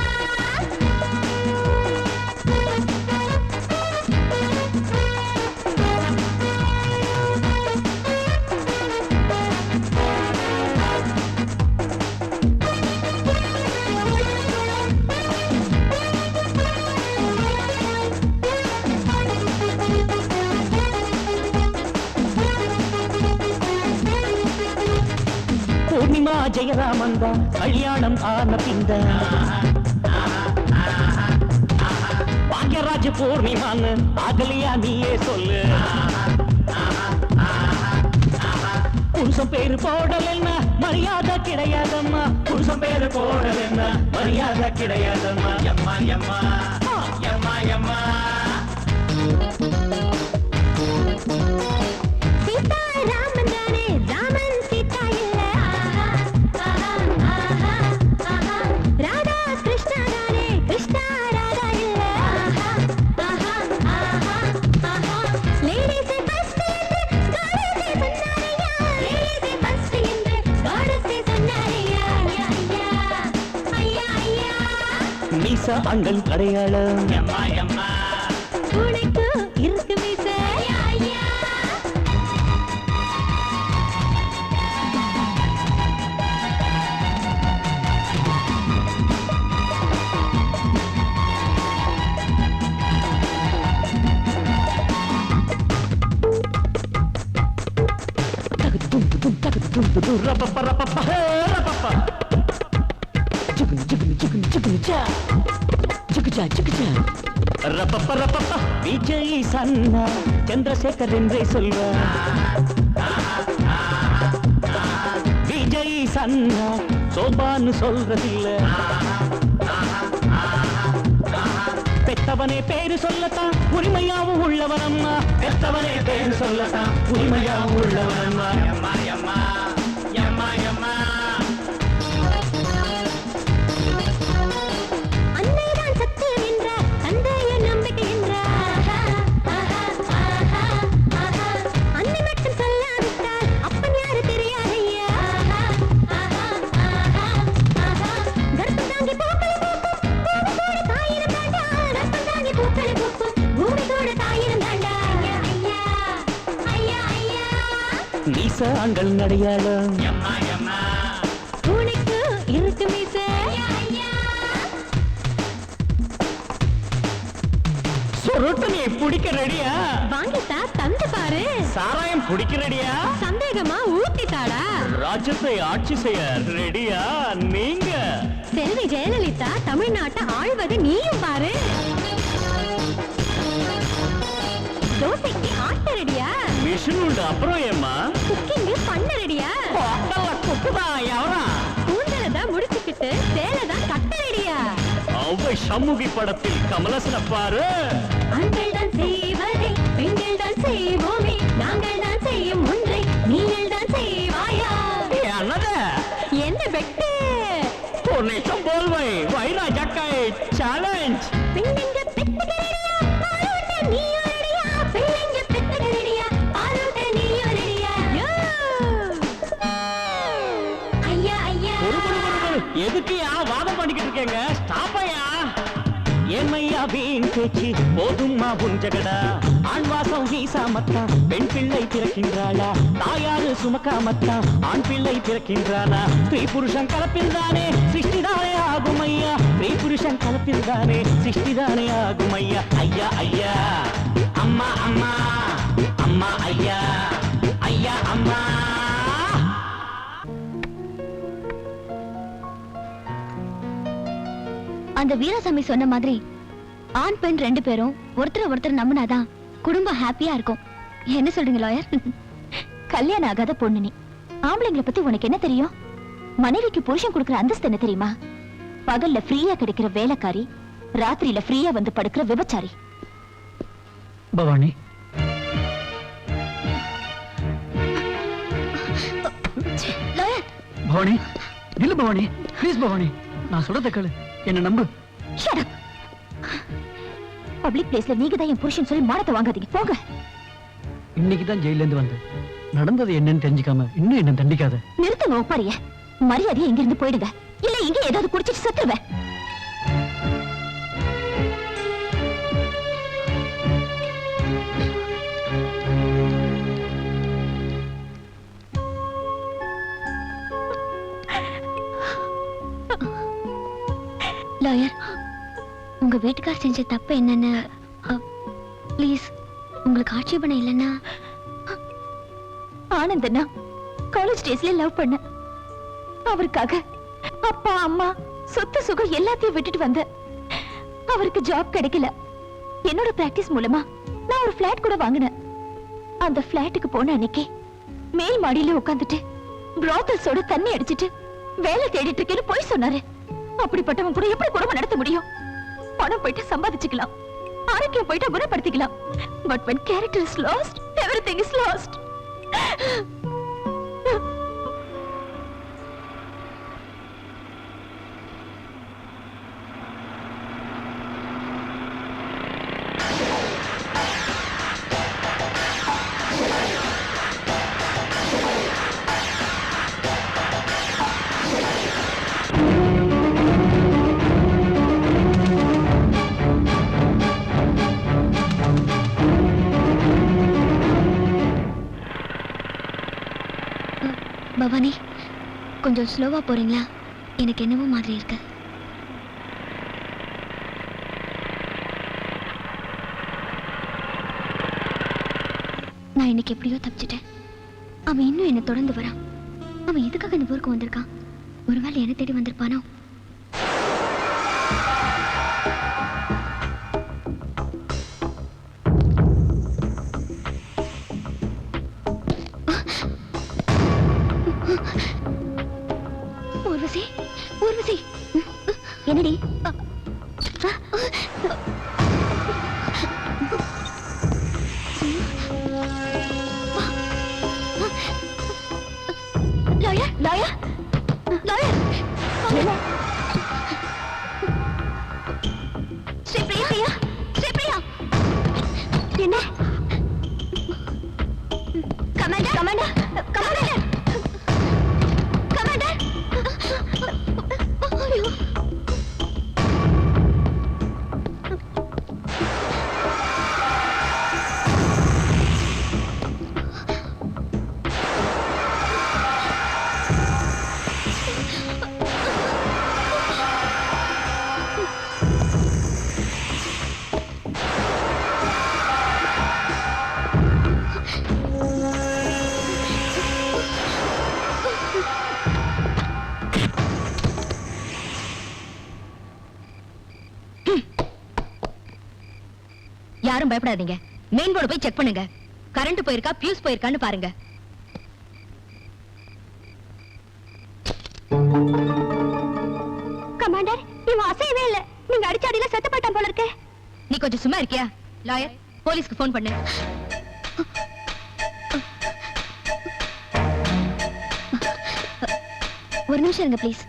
பூர்ணிமா ஜெயராமன் தான் கல்யாணம் ஆன பிந்த பாக்யராஜ் பூர்ணிமான்னு அகலியா நீயே சொல்லு. புருஷன் பேரு போடலன்னா மரியாதை கிடையாதம்மா. புருஷன் பேரு போடலன்னா மரியாதை கிடையாதம்மா. எம்மா எம்மா எம்மா எம்மா. சீதா ராமன் தானே, ராமன் சீதா இல்ல. ராதா கிருஷ்ணா தானே, கிருஷ்ணா ராதா இல்ல. லேடிஸ் ஃபர்ஸ்ட் என்று காடஸே சொன்னாரையா. லேடிஸ் ஃபர்ஸ்ட் என்று காடஸே சொன்னாரையா. ஐயா ஐயா ஐயா. மீச அங்கள் அடையாளம், உனக்கு இருக்கு மீச. ஐயா ஐயா. விஜய் சன்னா சந்திரசேகர் என்றே சொல்வார். விஜய் சன்னா சோபான்னு சொல்றதில்ல. பெத்தவனே பேரு சொல்லத்தான் உரிமையாவும் உள்ளவனம்மா. பெத்தவனே பேரு சொல்லத்தான் உரிமையாவும் உள்ளவனம்மா. எம்மா எம்மா எம்மா எம்மா. அன்னைதான் சத்தியம் என்றார், தந்தையின் நம்பிக்கை என்றார். அன்னை மட்டும் சொல்லாவிட்டால் அப்பன் யாரு தெரியாதையா. ஆண்கள் அடையாளம். உனக்கு இருக்கு மீச சுருட்டு நீ பிடிக்க ரெடியா? வாங்கிட்டா தந்து பாரு. சாராயம் பிடிக்க ரெடியா? சந்தேகமா ஊத்தி தாடா. ராஜ்யத்தை ஆட்சி செய்ய ரெடியா நீங்க? செல்வி ஜெயலலிதா தமிழ்நாட்டை ஆழ்வது நீயும் பாரு. தோசைக்கு ஆட்ட ரெடியா? மிஷின் உண்டு அப்புறம் ஏமா? குக்கிங் பண்ண ரெடியா? குக்குதான் எவரா? கூந்தலதான் முடிச்சுக்கிட்டு சேலைதான் கட்ட ரெடியா? அவ்வை சண்முகி படத்தில் கமலசன பாரு. ஆண்கள் தான் செய்வதை பெண்கள் தான் செய்வோமே, நாங்கள் தான் செய்யும் ஒன்றை நீங்கள் தான் செய்வாயா? என்னது? என்ன பெட்டு? ஒரு நிமிஷம் போல்வை வைரா ஜக்கை சேலஞ்ச். பெண்ணுங்க பெட்டுகளியா பாலூட்ட நீயும் ரெடியா? பெண்ணுங்க பெட்டுகளியா பாலூட்ட நீயும் ரெடியா? ஐயா ஐயா எதுக்குயா வாதம் பண்ணிக்கிட்டு இருக்கீங்க? ஸ்டாப்பையா. ஏமையா வீண் பேச்சு போதும்மா புஞ்சகடா. ஆண் வாசம் வீசாமத்தான் பெண் பிள்ளை பிறக்கின்றாளா? தாயாரு சுமக்காமத்தான் ஆண் பிள்ளை பிறக்கின்றாளா? ஸ்ரீ புருஷன் கலப்பில்தானே சிருஷ்டிதானே ஆகும் ஐயா. ஸ்ரீ புருஷன் கலப்பில்தானே சிருஷ்டிதானே ஆகும் ஐயா. ஐயா ஐயா அம்மா அம்மா அம்மா ஐயா ஐயா அம்மா. அந்த வீராசாமி சொன்ன மாதிரி ஆண் பெண் 2 பேரும் ஒருத்தர் நம்பினாதான் குடும்பம் ஹாப்பியா இருக்கும். என்ன சொல்றீங்க லாயர்? கல்யாணம் ஆகாத பொண்ணு நீ. ஆம்பளைங்களை பத்தி உனக்கு என்ன தெரியும்? மனைவிக்கு புருஷன் கொடுக்கிற அந்தஸ்து என்ன தெரியுமா? பகல்ல ஃப்ரீயா கிடைக்கிற வேலைக்காரி, ராத்திரியில ஃப்ரீயா வந்து படுக்கிற விபச்சாரி. பவானி லாயர் பவானி இல்ல பவானி, ப்ளீஸ் பவானி, நான் சொல்றத கேளு, என்ன நம்பு. Shut up. பப்ளிக் பிளேஸ்ல நீங்க தான் என் புருஷன் சொல்லி மானத்தை வாங்காதீங்க, போங்க. இன்னைக்கு தான் ஜெயில இருந்து வந்து நடந்தது என்னன்னு தெரிஞ்சுக்காம இன்னும் என்ன தண்டிக்காத. நிறுத்துங்க ஒப்பாரிய. மரியாதையா இங்க இருந்து போயிடுங்க, இல்ல இங்க ஏதாவது குடிச்சிட்டு செத்துருவேன். லாயர், உங்க வீட்டுக்கார் செஞ்ச தப்பு என்னன்னு ப்ளீஸ் உங்களுக்கு ஆட்சேபணம் இல்லைன்னா. ஆனந்தனா காலேஜ் டேஸ்ல லவ் பண்ண, அவருக்காக அப்பா அம்மா சொத்து சுகம் எல்லாத்தையும் விட்டுட்டு வந்த. அவருக்கு ஜாப் கிடைக்கல. என்னோட பிராக்டிஸ் மூலமா நான் ஒரு பிளாட் கூட வாங்கினேன். அந்த பிளாட்டுக்கு போன அன்னைக்கு மேல் மாடியில உட்காந்துட்டு பிராத்தல்ஸோட தண்ணி அடிச்சிட்டு வேலை தேடிட்டு இருக்கேன்னு போய் சொன்னாரு. அப்படிப்பட்டவன் கூட எப்படி குடும்பம் நடத்த முடியும்? பணம் போயிட்டு சம்பாதிச்சுக்கலாம், ஆரோக்கியம் போயிட்டு குணப்படுத்திக்கலாம். But when character is lost, everything is lost. Bhavani, கொஞ்சம் ஸ்லோவா போறீங்களா? எனக்கு என்னவோ மாதிரி இருக்கு. நான் இன்னைக்கு எப்படியோ தப்பிச்சிட்டேன். அவன் இன்னும் என்ன தொடர்ந்து வரான். அவன் எதுக்காக இந்த ஊருக்கு வந்திருக்கான்? ஒருவேளை என்ன தேடி வந்திருப்பானோ? ஊர்வசி, ஊர்வசி, என்னடி? Lawyer, lawyer, lawyer, Sripriya, Priya, Sripriya, என்ன? Commander, commander, commander, commander. ஐயோ, யாரும் பயப்படாதீங்க. மெயின் போர்டு போய் செக் பண்ணுங்க. கரண்ட் போயிருக்கா, பியூஸ் போயிருக்கான்னு பாருங்க. கமாண்டர், இவன் அசையவே இல்ல. நீங்க அடிச்ச அடியில செத்து போயிட்டான் போல இருக்கே. நீ கொஞ்சம் சும்மா இருக்கியா? லாயர், போலீஸ்க்கு போன் பண்ணு. ஒரு நிமிஷம் இருங்க ப்ளீஸ்.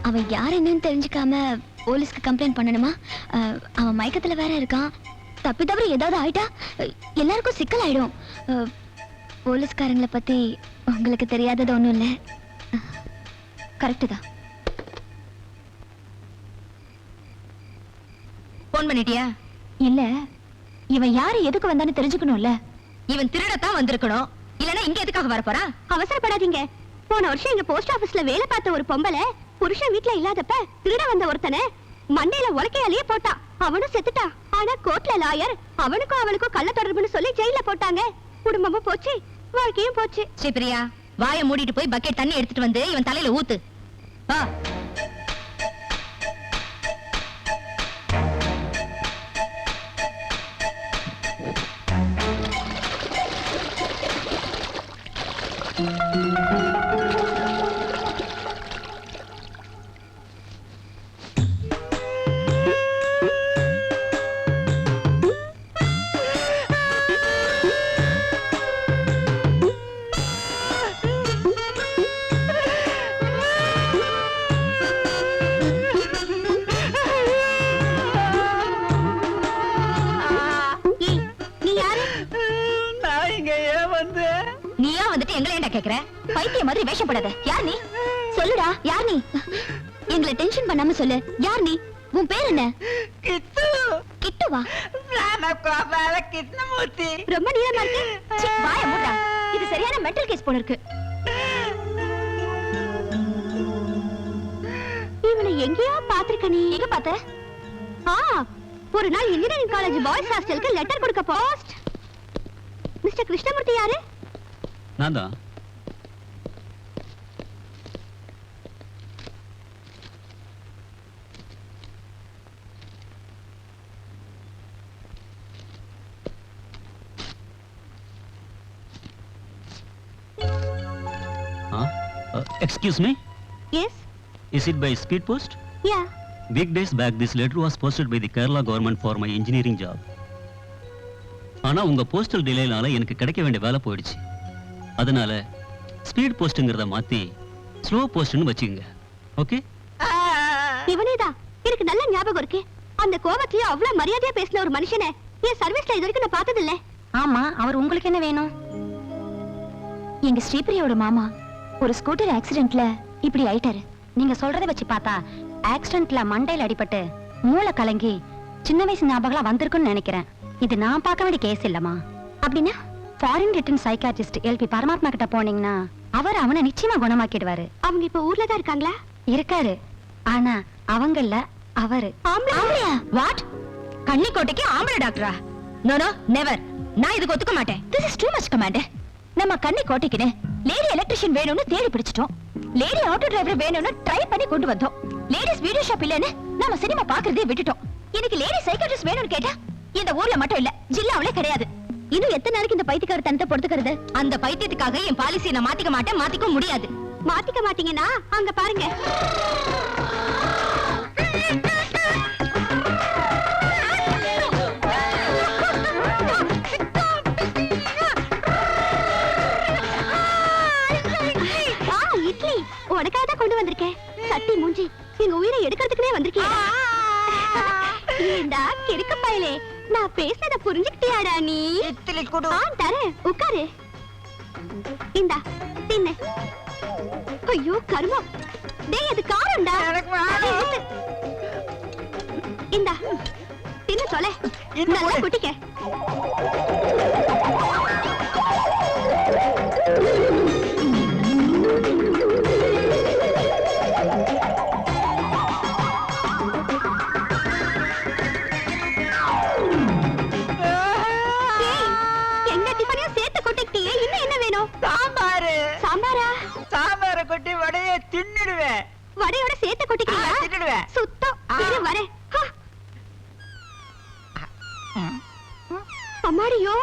அவன் யார் என்னன்னு தெரிஞ்சுக்காம போலீஸ்க்கு கம்ப்ளைண்ட் பண்ணணுமா? அவன் மயக்கத்துல வேற இருக்கான். தப்பி தவறி ஏதாவது ஆயிட்டா எல்லாருக்கும் சிக்கல் ஆயிடும். போலீஸ்காரங்களை பத்தி உங்களுக்கு தெரியாதது ஒண்ணும் இல்ல. கரெக்டு தான். போன் பண்ணிட்டியா? இல்ல, இவன் யாரு எதுக்கு வந்தான்னு தெரிஞ்சுக்கணும்ல. இவன் திருடத்தான் வந்திருக்கணும். இல்லனா இங்க எதுக்காக வர போறா? அவசரப்படாதீங்க. போன வருஷம் எங்க போஸ்ட் ஆபீஸ்ல வேலை பார்த்த ஒரு பொம்பளை புருஷன் வீட்ல இல்லாதப்ப திருட வந்த ஒருத்தனை மண்டையில உலக்கையாலேயே போட்டா. அவனும் செத்துட்டா. ஆனா கோர்ட்ல லாயர் அவனுக்கும் அவளுக்கும் கள்ள தொடர்புன்னு சொல்லி ஜெயில போட்டாங்க. குடும்பமும் போச்சு, வாழ்க்கையும் போச்சு. ஸ்ரீபிரியா, வாயை மூடிட்டு போய் பக்கெட் தண்ணி எடுத்துட்டு வந்து இவன் தலையில ஊத்து. வா. நீயா வந்துட்டு எங்களை ஏன்டா கேக்குற? பைத்திய மாதிரி வேஷப்படாத. யார் நீ? சொல்லுடா, யார் நீ? எங்களை டென்ஷன் பண்ணாம சொல்லு. யார் நீ? உன் பேர் என்ன? கித்து. கிட்டுவா? கிருஷ்ணமூர்த்தி. ரொம்ப நீளமா இருக்கு. சீ, வாய மூடுடா. இது சரியான மென்டல் கேஸ் போல இருக்கு. இவனை எங்கேயோ பாத்திருக்க. நீ எங்க பார்த்த? ஒரு நாள் இன்ஜினியரிங் காலேஜ் பாய்ஸ் ஹாஸ்டலுக்கு லெட்டர் கொடுக்க போஸ்ட். மிஸ்டர் கிருஷ்ணமூர்த்தி யாரு? நான் தான். Excuse me? Yes. Is it by speed post? Yeah. Weekdays back, this letter was posted by the Kerala government for my engineering job. ஆனா உங்க போஸ்டல் டிலேனால எனக்கு கிடைக்க வேண்டிய வேலை போயிடுச்சு. அதனால ஸ்பீட் போஸ்ட்ங்கறத மாத்தி ஸ்லோ போஸ்ட்னு வச்சுக்கங்க. ஓகே? இவனேதான். எனக்கு நல்ல ஞாபகம் இருக்கு. அந்த கோவத்திலே அவ்வளவு மரியாதையா பேசின ஒரு மனுஷனை என் சர்வீஸ்ல இது வரைக்கும் நான் பார்த்தது இல்ல. ஆமா, அவர் உங்களுக்கு என்ன வேணும்? எங்க ஸ்ரீபிரியோட மாமா ஒரு ஸ்கூட்டர் ஆக்சிடென்ட்ல இப்படி ஆயிட்டாரு. நீங்க சொல்றதை வச்சு பார்த்தா ஆக்சிடென்ட்ல மண்டையில அடிபட்டு மூளை கலங்கி சின்ன வயசு ஞாபகம் வந்திருக்குன்னு நினைக்கிறேன். இது நான் பார்க்க வேண்டிய கேஸ் இல்லமா. அப்படின்னா ஃபாரின் ரிட்டன் சைக்காட்ரிஸ்ட் எல்பி பரமாத்மா கிட்ட போனீங்கன்னா அவர் அவனை நிச்சயமா குணமாக்கிடுவாரு. அவங்க இப்ப ஊர்ல தான் இருக்காங்களா? இருக்காரு. ஆனா அவங்கள அவரு ஆம்பளையா? வாட்? கன்னிக்கோட்டைக்கு ஆம்பளை டாக்டரா? No no, never. நான் இதுக்கு ஒத்துக்க மாட்டேன். This is too much commander. நம்ம கன்னிக்கோட்டைக்கு லேடி எலக்ட்ரிஷியன் வேணும்னு தேடி பிடிச்சிட்டோம். லேடி ஆட்டோ டிரைவர் வேணும்னு ட்ரை பண்ணி கொண்டு வந்தோம். லேடிஸ் வீடியோ ஷாப் இல்லன்னு நாம சினிமா பாக்குறதே விட்டுட்டோம். இன்னைக்கு லேடி சைக்காட்ரிஸ்ட் வேணும்னு கேட்டா இந்த ஊர்ல மட்டும் இல்ல, ஜில்லாவிலே கிடையாது. இன்னும் எத்தனை நாளைக்கு இந்த பைத்தியக்கார தனத்தை பொறுத்துக்கிறது? அந்த பைத்தியத்துக்காக என் பாலிசியை நான் மாத்திக்க மாட்டேன், மாத்திக்க முடியாது. மாத்திக்க மாட்டீங்கன்னா அங்க பாருங்க. இட்லி உனக்காக தான் கொண்டு வந்திருக்கேன். சட்டி மூஞ்சி, எங்க உயிரை எடுக்கிறதுக்குனே வந்திருக்கேன். ஏண்டா கிறுக்க பயலே, நான் பேசுறத புரிஞ்சுக்கிட்டியாடா நீ? இட்லி கொடு. தரேன், உட்காரு. இந்தா தின்னு. ஐயோ கருமம். டேய் அது காரம்டா. இந்தா தின்னு சொல்ல. நல்லா குட்டிக்க. சாம்பார கொட்டி வடைய தின்னுடுவேன். வடையோட சேர்த்து கொட்டிக்கிறீங்களா? தின்னுடுவேன். சுத்தம். இரு வரேன். ஐயோ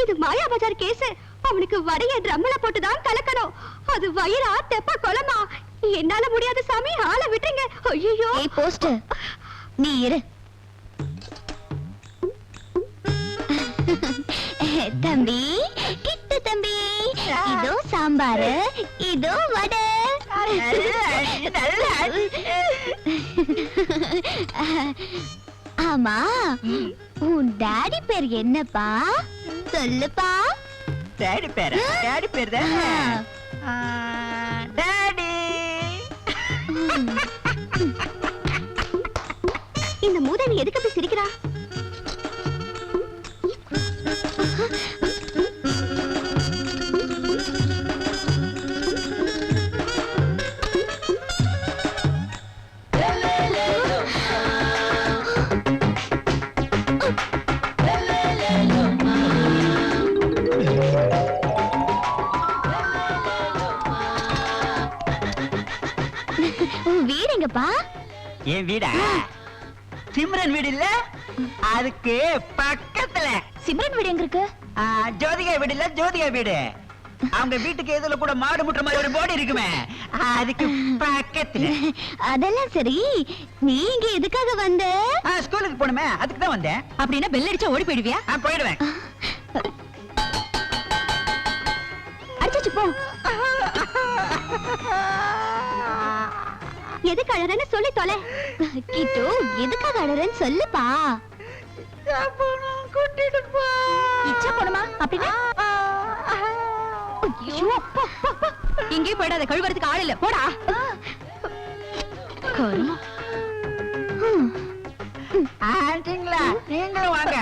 இது மாயா பஜார் கேஸ். அவனுக்கு வடைய ட்ரம்ல போட்டுதான் கலக்கணும். அது வயிறா தெப்ப கொலமா? என்னால முடியாது சாமி, ஆளை விட்டுருங்க. ஐயோ போஸ்ட் நீ இரு. தம்பி கிட்ட தம்பி, இதோ சாம்பார், இதோ வடை. ஆமா உன் டாடி பேர் என்னப்பா? சொல்லுப்பா. டாடி பேர் தானே? டாடி. இந்த மூதேவி எதுக்கு அப்படி சிரிக்கிறா? வீடு எங்கப்பா? என் வீடா? சிம்ரன் வீடு இல்ல, அதுக்கு பக்கத்துல. சிம்ரன் வீடு எங்க இருக்கு? ஜோதிகா வீடு இல்ல, ஜோதிகா வீடு. அவங்க வீட்டுக்கு எதுல கூட மாடு முட்டுற மாதிரி ஒரு போர்டு இருக்குமே, அதுக்கு பக்கத்துல. அதெல்லாம் சரி, நீங்க எதுக்காக வந்த? ஸ்கூலுக்கு போணுமே, அதுக்கு தான் வந்தேன். அப்படின்னா பெல் அடிச்சா ஓடி போயிடுவியா? போயிடுவேன். அடிச்சு போ. எதுக்கு அழறன்னு சொல்லி தொலை. கிட்டு எதுக்காக அழறன்னு சொல்லுப்பா. இச்சா போணுமா? அப்படின்னா இங்கே போயிடாத, கழுவுறதுக்கு ஆள் இல்ல. போடா. ஆண்டிங்களா, நீங்களும் வாங்க.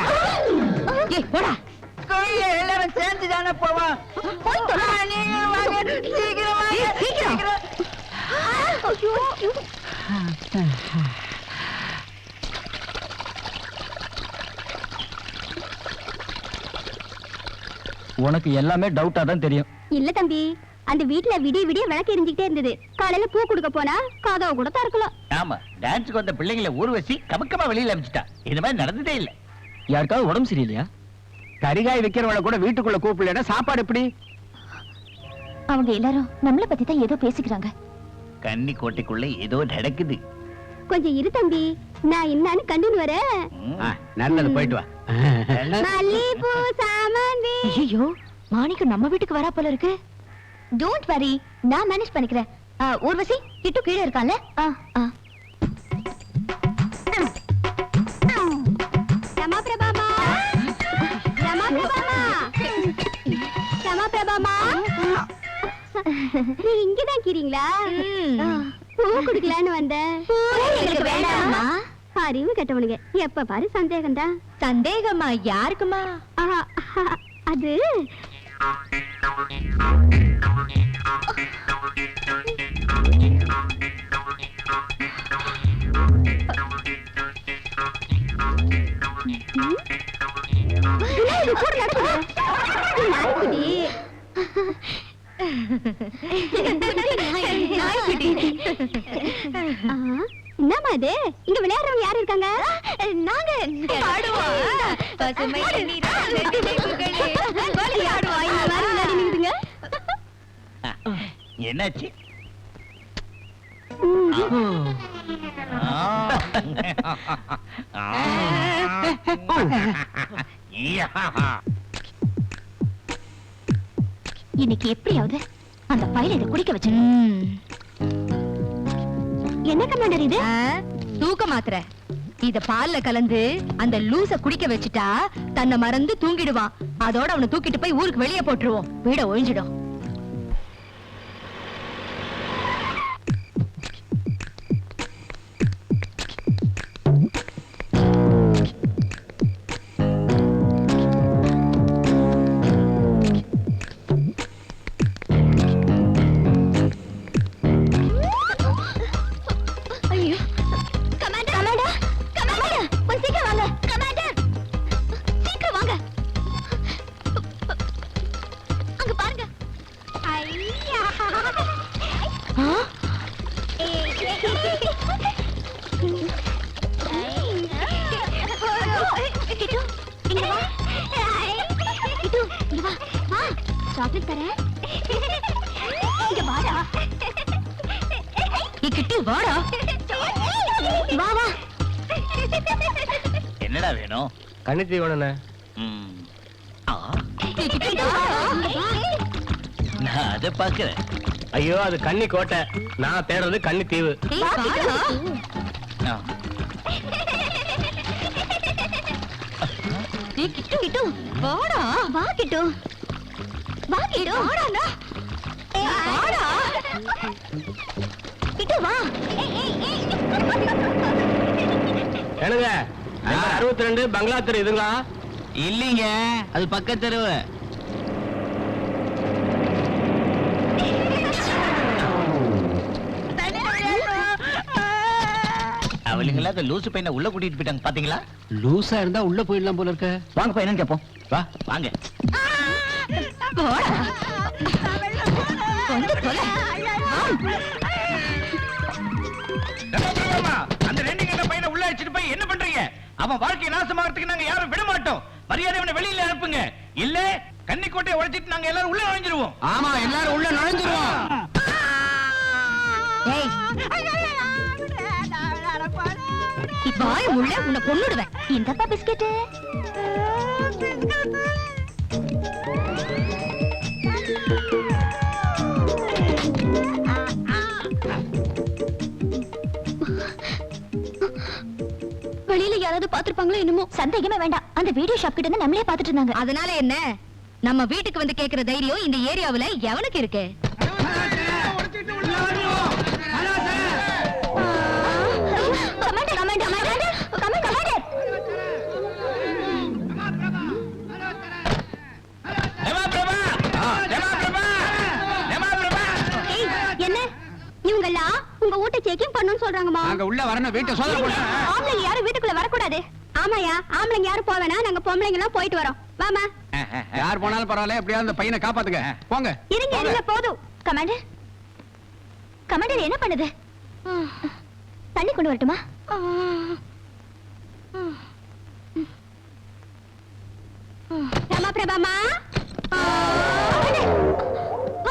ஏய் போடா. எல்லாரும் சேர்ந்து தானே போவோம். நீங்களும் வாங்க, சீக்கிரம் வாங்க, சீக்கிரம். உனக்கு எல்லாமே டவுட்டா தான் தெரியும். இல்ல தம்பி, அந்த வீட்டுல விடிய விடிய விளக்கு எரிஞ்சுக்கிட்டே இருந்தது. காலையில பூ கொடுக்க போனா காதவ கூட திறக்கலாம். ஆமா, டான்ஸுக்கு வந்த பிள்ளைங்களை ஊர்வசி கமக்கமா வெளியில அனுப்பிச்சிட்டா. இது மாதிரி நடந்ததே இல்ல. யாருக்காவது உடம்பு சரியில்லையா? கரிகாய் விக்கிறவள கூட வீட்டுக்குள்ள கூப்பிடலன்னா சாப்பாடு எப்படி? அவங்க எல்லாரும் நம்மள பத்தி தான் ஏதோ பேசிக்கிறாங்க. கன்னி கோட்டைக்குள்ள ஏதோ நடக்குது. கொஞ்சம் இரு தம்பி, நான் என்னன்னு கண்டுன்னு வரேன். நல்லது, போயிட்டு வா. மல்லிப்பூ சாமந்தி. ஐயோ, மாணிக்கு நம்ம வீட்டுக்கு வரா போல இருக்கு. டோன்ட் வரி, நான் மேனேஜ் பண்ணிக்கிறேன். ஊர்வசி, கிட்டு கீழே இருக்கான்ல? ரமா பிரபாமா, ரமா பிரபாமா, ரமா பிரபாமா, நீ இங்கதான் கீறீங்களா? பூ குடுக்கலான்னு வந்தேன். வேண்டாமா? அறிவு கெட்டவனுங்க, எப்ப பாரு சந்தேகம்டா. சந்தேகமா? யாருக்குமா? அது என்னமா இது? இங்க விளையாடுறவங்க யாரு இருக்காங்க? நாங்க என்னாச்சு? இன்னைக்கு எப்படியாவது அந்த பையனை இதை குடிக்க வச்சு. என்ன கமாண்டர் இது? தூக்க மாத்திரை. இத பால்ல கலந்து அந்த லூச குடிக்க வச்சுட்டா தன்னை மறந்து தூங்கிடுவான். அதோட அவனை தூக்கிட்டு போய் ஊருக்கு வெளியே போட்டுருவோம். வீட ஒழிஞ்சிடும். சாக்லேட் தரேன். இங்க வாடா. கிட்டி வாடா. வா வா. என்னடா வேணும்? கண்ணி வேணுண்ணே. ஆ, கிட்டி வாடா. நான் அதை பாக்குறேன். ஐயோ அது கன்னி கோட்டை, நான் தேடுறது கன்னி தீவு. வாடா. ஆ, கிட்டு வாடா. வா கிட்டு. வா கிட்டு. வாடா. வாடா. கிட்டு வா. என்னங்க 62 பங்களா தெரு இதுங்களா? இல்லைங்க, அது பக்கத்து தெருவு. அவளுங்களா அந்த லூசு பையனை உள்ள கூட்டிட்டு போயிட்டாங்க பாத்தீங்களா? லூசா இருந்தா உள்ள போயிடலாம் போல இருக்க. வாங்கப்பா என்னன்னு கேப்போம். வா வாங்க. வாடா. வந்து தொலை. அந்த ரெண்டு கண்ட பையனை உள்ள அடிச்சிட்டு போய் என்ன பண்றீங்க? அவன் வாழ்க்கையை நாசமாகறதுக்கு நாங்க யாரும் விட மாட்டோம். மரியாதை அவனை வெளியில அனுப்புங்க, இல்ல கன்னிக்கோட்டையை உடைச்சிட்டு நாங்க எல்லாரும் உள்ள நுழைஞ்சிருவோம். ஆமா, எல்லாரும் உள்ள நுழைஞ்சிருவோம். ஏய், வாய உள்ள உன்னை கொன்னுடுவேன். இந்தப்பா பிஸ்கெட். வெளியில யாராவது பாத்துருப்பாங்களோ என்னமோ. சந்தேகமே வேண்டாம், அந்த வீடியோ ஷாப் கிட்ட இருந்து நம்மளே பாத்துட்டு இருந்தாங்க. அதனால என்ன? நம்ம வீட்டுக்கு வந்து கேக்குற தைரியம் இந்த ஏரியாவுல எவனுக்கு இருக்கு? Commander commander commander commander. ஏய், என்ன இவங்கெல்லாம் உங்க வீட்டை செக்கிங் பண்ணனும்னு சொல்றாங்கமா. நாங்க உள்ள வரணும், வீட்டை சோதனை பண்ணணும். ஆம்பளைங்க யாரும் வீட்டுக்குள்ள வரக்கூடாது. ஆமாயா, ஆம்பளைங்க யாரும் போவேனா, நாங்க பொம்பளைங்க எல்லாம் போயிட்டு வரோம். வாமா. யார் போனாலும் பரவாயில்ல, எப்படியாவது அந்த பையனை காப்பாத்துங்க. போங்க. இருங்க இருங்க, போதும். கமாண்டர் கமாண்டர் என்ன பண்ணுது? தண்ணி கொண்டு வரட்டுமா? பிரபாமா.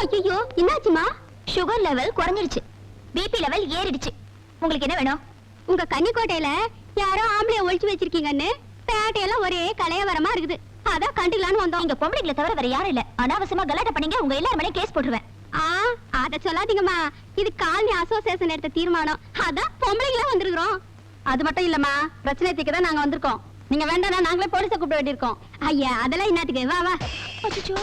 ஐயோ, என்னாச்சுமா? சுகர் லெவல் குறைஞ்சிடுச்சு, பிபி லெவல் ஏறிடுச்சு. உங்களுக்கு என்ன வேணும்? உங்க கன்னிக்கோட்டையில யாரோ ஆம்பளைய ஒளிச்சு வச்சிருக்கீங்கன்னு பேட்டையெல்லாம் ஒரே கலையவரமா இருக்குது. அதான் கண்டுக்கலான்னு வந்தோம். இங்க பொம்பளைங்களை தவிர வேற யாரும் இல்ல. அனாவசியமா கலாட்டா பண்ணீங்க, உங்க எல்லாரும் மேலே கேஸ் போட்டுருவேன். அத சொல்லாதீங்கம்மா, இது காலனி அசோசியேஷன் எடுத்த தீர்மானம். அதான் பொம்பளைங்களா வந்திருக்கிறோம். அது மட்டும் இல்லம்மா, பிரச்சனை தீர்க்க தான் நாங்க வந்திருக்கோம். நீங்க வேண்டாம், நாங்களே போலீஸை கூப்பிட வேண்டியிருக்கோம். ஐயா, அதெல்லாம் என்னத்துக்கு? வா வா. அச்சச்சோ.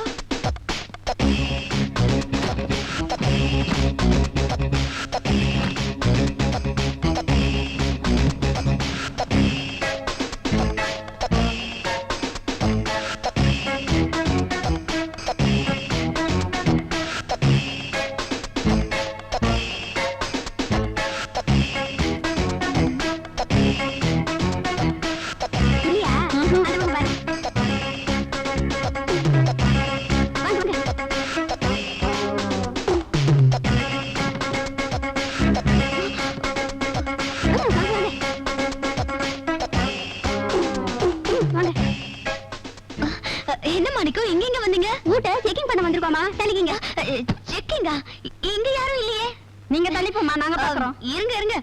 இருங்க,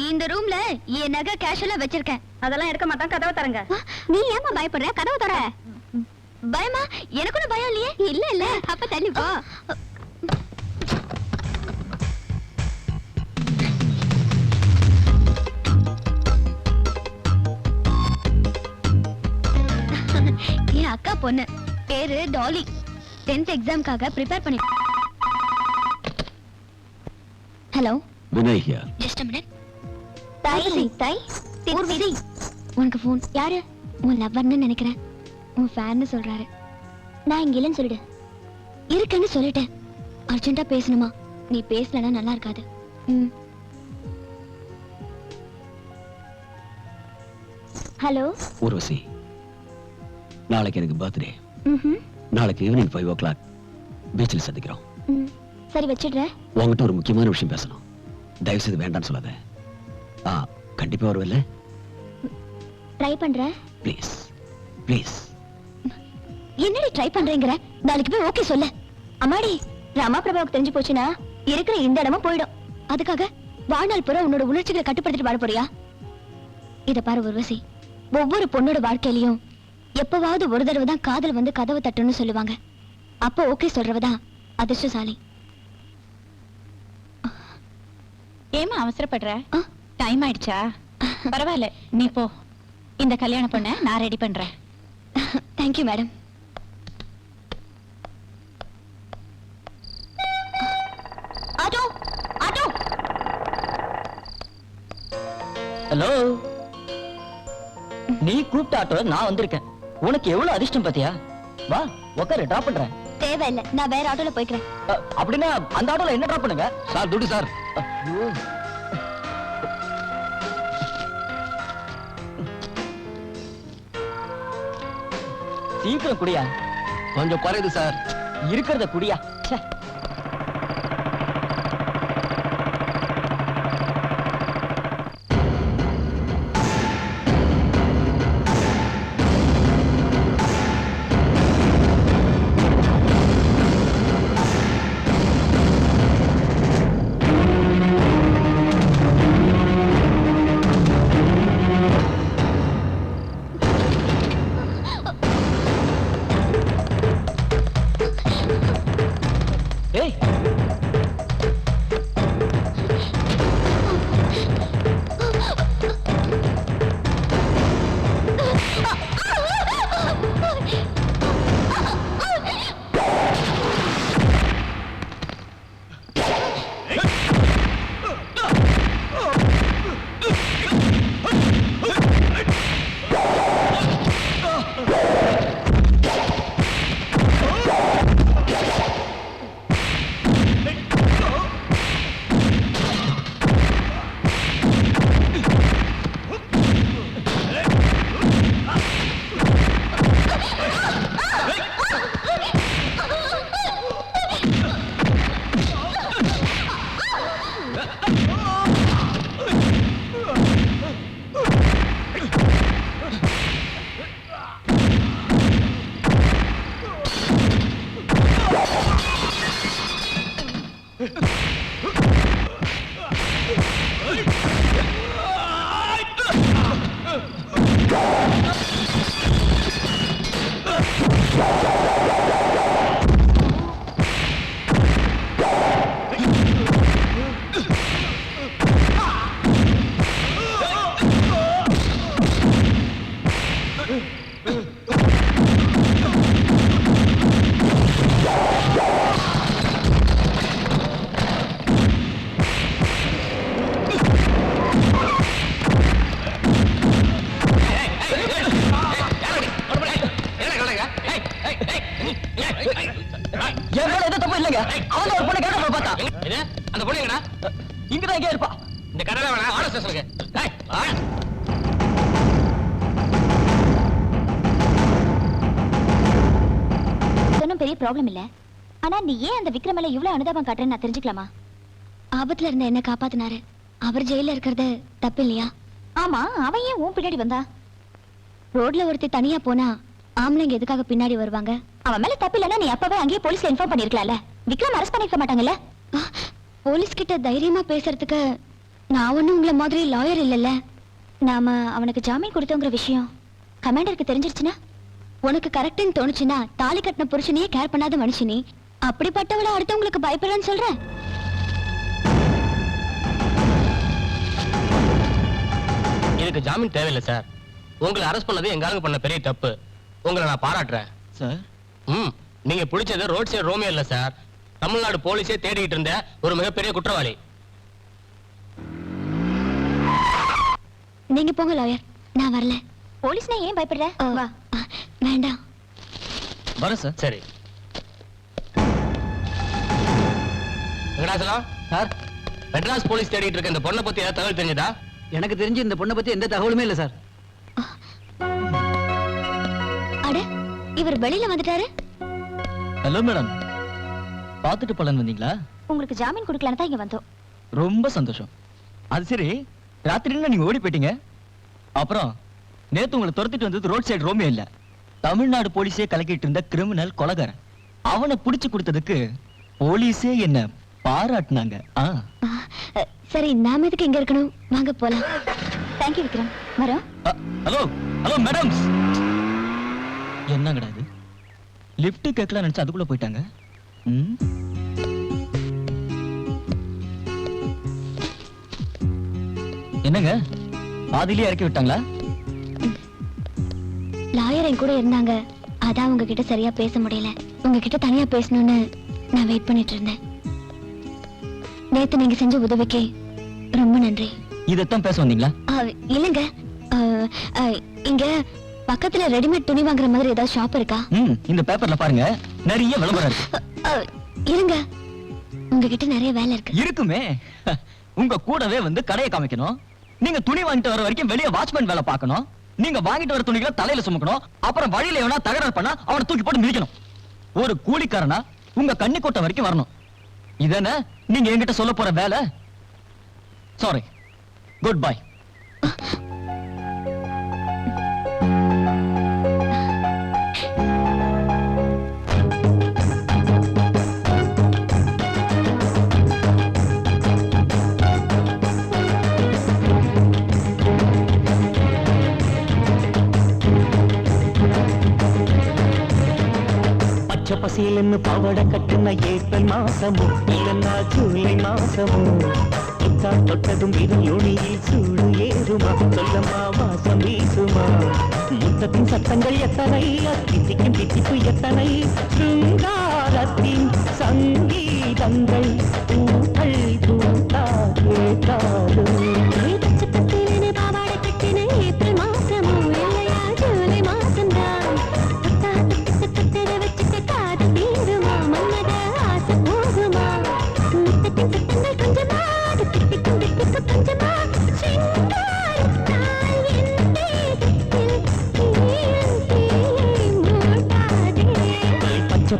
இந்த ரூம்ல என் நகை கேஷ் எல்லாம் வச்சிருக்கேன். அதெல்லாம் எடுக்க மாட்டான். கதவை தரங்க. நீ ஏமா பயப்படுற? கதவை தர. பயமா? எனக்கு ஒன்னும் பயம் இல்லையே. இல்ல இல்ல, அப்ப தள்ளி போ. என் அக்கா பொண்ணு, பேரு டாலி. 10th எக்ஸாம்காக ப்ரிப்பேர் பண்ணி. Hello Vinay here. Just a minute. தாய் ஊர்வசி, உனக்கு ஃபோன். யாரு? உன் லவ்வர்னு நினைக்கிறேன். உன் ஃபேன்னு சொல்றாரு. நான் இங்க இல்லைன்னு சொல்லிடு. இருக்குன்னு சொல்லிட்டேன். அர்ஜென்ட்டா பேசணுமா? நீ பேசலன்னா நல்லா இருக்காது. ஹலோ ஊர்வசி, நாளைக்கு எனக்கு பர்த்டே. நாளைக்கு ஈவினிங் 5 o'clock பீச்சில் சந்திக்கிறோம். சரி, வச்சிடுறேன். உங்ககிட்ட ஒரு முக்கியமான விஷயம் பேசணும். தயவு செய்து வேண்டாம்னு சொல்லாத. கண்டிப்பா வருவல்ல? ட்ரை பண்றேன். Please please. என்னடி ட்ரை பண்றேங்கற? நாளைக்கு போய் ஓகே சொல்லு. அம்மாடி, ராமா பிரபாவுக்கு தெரிஞ்சு போச்சுன்னா இருக்கிற இந்த இடமும் போயிடும். அதுக்காக வாழ்நாள் பூரா உன்னோட உணர்ச்சிகளை கட்டுப்படுத்திட்டு வாழ போறியா? இத பாரு உர்வசி, ஒவ்வொரு பொண்ணோட வாழ்க்கையிலயும் எப்பவாவது ஒரு தடவை தான் காதல் வந்து கதவை தட்டுன்னு சொல்லுவாங்க. அப்போ ஓகே சொல்றவதான் அதிர்ஷ்டசாலி. ஏமா அவசரப்படுற? டைம் ஆயிடுச்சா? பரவாயில்ல, நீ போ. இந்த கல்யாண பொண்ண நான் ரெடி பண்றேன். Thank you madam. Auto, auto. Hello, நீ கூப்பிட்ட ஆட்டோ நான் வந்திருக்கேன். உனக்கு எவ்வளவு அதிர்ஷ்டம் பாத்தியா? வா உட்காரு, டிராப் பண்றேன். தேவையில்லை, நான் வேற ஆட்டோல போய்க்கிறேன். அப்படின்னா அந்த ஆட்டோல என்ன டிராப் பண்ணுங்க சார். துட்டு சார். ஐயோ. சீக்கிரம் குடியா. கொஞ்சம் குறையுது சார். இருக்கிறத குடியா. ச்சே. ஏய், என் மேல எந்த தப்பு இல்லைங்க. அவங்க ஒரு பொண்ணை கேட்க பார்த்தா. அந்த பொண்ணு எங்கடா? இங்கதான் எங்கே இருப்பா. இந்த கடையில வேணா ஆர்டர் ஸ்டேஷனுக்கு. ஒன்னும் பெரிய ப்ராப்ளம் இல்ல. ஆனா நீ ஏன் அந்த விக்ரம் மேல இவ்வளவு அனுதாபம் காட்டுறேன்னு நான் தெரிஞ்சுக்கலாமா? ஆபத்துல இருந்த என்ன காப்பாத்தினாரு. அவர் ஜெயில இருக்கிறது தப்பு இல்லையா? ஆமா, அவன் ஏன் உன் பின்னாடி வந்தா? ரோட்ல ஒருத்தி தனியா போனா ஆம்பளைங்க எதுக்காக பின்னாடி வருவாங்க? அவன் மேல தப்பு இல்லைன்னா நீ அப்பவே அங்கேயே போலீஸ்ல இன்ஃபார்ம் பண்ணிருக்கலாம்ல. விக்ரம் அரெஸ்ட் பண்ணிருக்க மாட்டாங்கல்ல? போலீஸ் கிட்ட தைரியமா பேசுறதுக்கு நான் ஒண்ணும் உங்களை மாதிரி லாயர் இல்லல்ல. நாம அவனுக்கு ஜாமீன் கொடுத்தோங்கிற விஷயம் கமாண்டருக்கு தெரிஞ்சிருச்சுன்னா, உனக்கு கரெக்ட்னு தோணுச்சுன்னா தாலி கட்டின புருஷனையே கேர் பண்ணாத மனுஷனி அப்படிப்பட்டவள அடுத்தவங்களுக்கு பயப்படுறேன்னு சொல்ற? எனக்கு ஜாமீன் தேவையில்லை சார். உங்களை அரெஸ்ட் பண்ணது எங்க ஆளுங்க பண்ண பெரிய தப்பு. உங்களை நான் பாராட்டுறேன் சார். நீங்க பிடிச்சது ரோட் சைடு ரோமியோ இல்ல சார். தமிழ்நாடு போலீஸே தேடிட்டு இருந்த ஒரு மிகப்பெரிய குற்றவாளி. நீங்க போங்க லாயர், நான் வரல. போலீஸ்னா ஏன் பயப்படுற? வா. வேண்டாம். வரேன் சார். சரி. வெங்கடாசலம் சார், மெட்ராஸ் போலீஸ் தேடிட்டு இருக்க இந்த பொண்ணை பத்தி ஏதாவது தகவல் தெரிஞ்சதா? எனக்கு தெரிஞ்சு இந்த பொண்ணை பத்தி எந்த தகவலுமே இல்ல சார். அட, இவர் வெளியில வந்துட்டாரு. ஹலோ மேடம், பாத்துட்டு பலன் வந்தீங்களா? உங்களுக்கு ஜாமீன் கொடுக்கலான்னு தான் இங்க வந்தோம். ரொம்ப சந்தோஷம். அது சரி, ராத்திரில நீங்க ஓடி போயிட்டீங்க. அப்புறம் நேத்து உங்களை துரத்திட்டு வந்தது ரோட் சைடு ரோமியோ இல்ல, தமிழ்நாடு போலீஸே கலக்கிட்டு இருந்த கிரிமினல் கொலைகாரன். அவனை புடிச்சு கொடுத்ததுக்கு போலீஸே என்ன பாராட்டினாங்க. சரி, நாம எதுக்கு இங்க இருக்கணும்? வாங்க போலாம். தேங்க்யூ விக்ரம். வரோம். ஹலோ ஹலோ மேடம், என்னங்கடா இது? லிஃப்ட் கேட்கலாம் நினைச்சு அதுக்குள்ள போயிட்டாங்க. என்னங்க பாதியிலே இறக்கி விட்டாங்களா? லாயர் என் கூட இருந்தாங்க, அதான் உங்ககிட்ட சரியா பேச முடியல. உங்ககிட்ட தனியா பேசணும்னு நான் வெயிட் பண்ணிட்டு இருந்தேன். நேத்து நீங்க செஞ்ச உதவிக்கு ரொம்ப நன்றி. இதத்தான் பேச வந்தீங்களா? இல்லங்க, இங்க பக்கத்துல ரெடிமேட் துணி வாங்குற மாதிரி ஏதாவது ஷாப் இருக்கா? இந்த பேப்பர்ல பாருங்க, நிறைய விளம்பரம் இருக்கு. இருங்க, உங்ககிட்ட நிறைய வேலை இருக்கு. இருக்குமே, உங்க கூடவே வந்து கடையை காமிக்கணும். நீங்க துணி வாங்கிட்டு வர வரைக்கும் வெளியே வாட்ச்மேன் வேலை பார்க்கணும். நீங்க வாங்கிட்டு வர துணிகளை தலையில சுமக்கணும். அப்புறம் வழியில எவனா தகராறு பண்ணா அவனை தூக்கி போட்டு மிதிக்கணும். ஒரு கூலிக்காரனா உங்க கன்னிக்கோட்டை வரைக்கும் வரணும். இதென்ன நீங்க என்கிட்ட சொல்ல போற வேலை? Sorry, good bye. பசேலன்னு பாவட கட்டுன ஏப்ரல் மாசமோ இல்லன்னா ஜூலை மாசமோ தொட்டதும் விரலொளியில் சூடு ஏறுமா, சொல்லம்மா வாசம் வீசுமா. முத்தத்தின் சத்தங்கள் எத்தனை, தித்திக்கும் தித்திப்பு எத்தனை, சிருங்காரத்தின் சங்கீதங்கள் பூக்கள் பூத்தா கேட்டாலும்.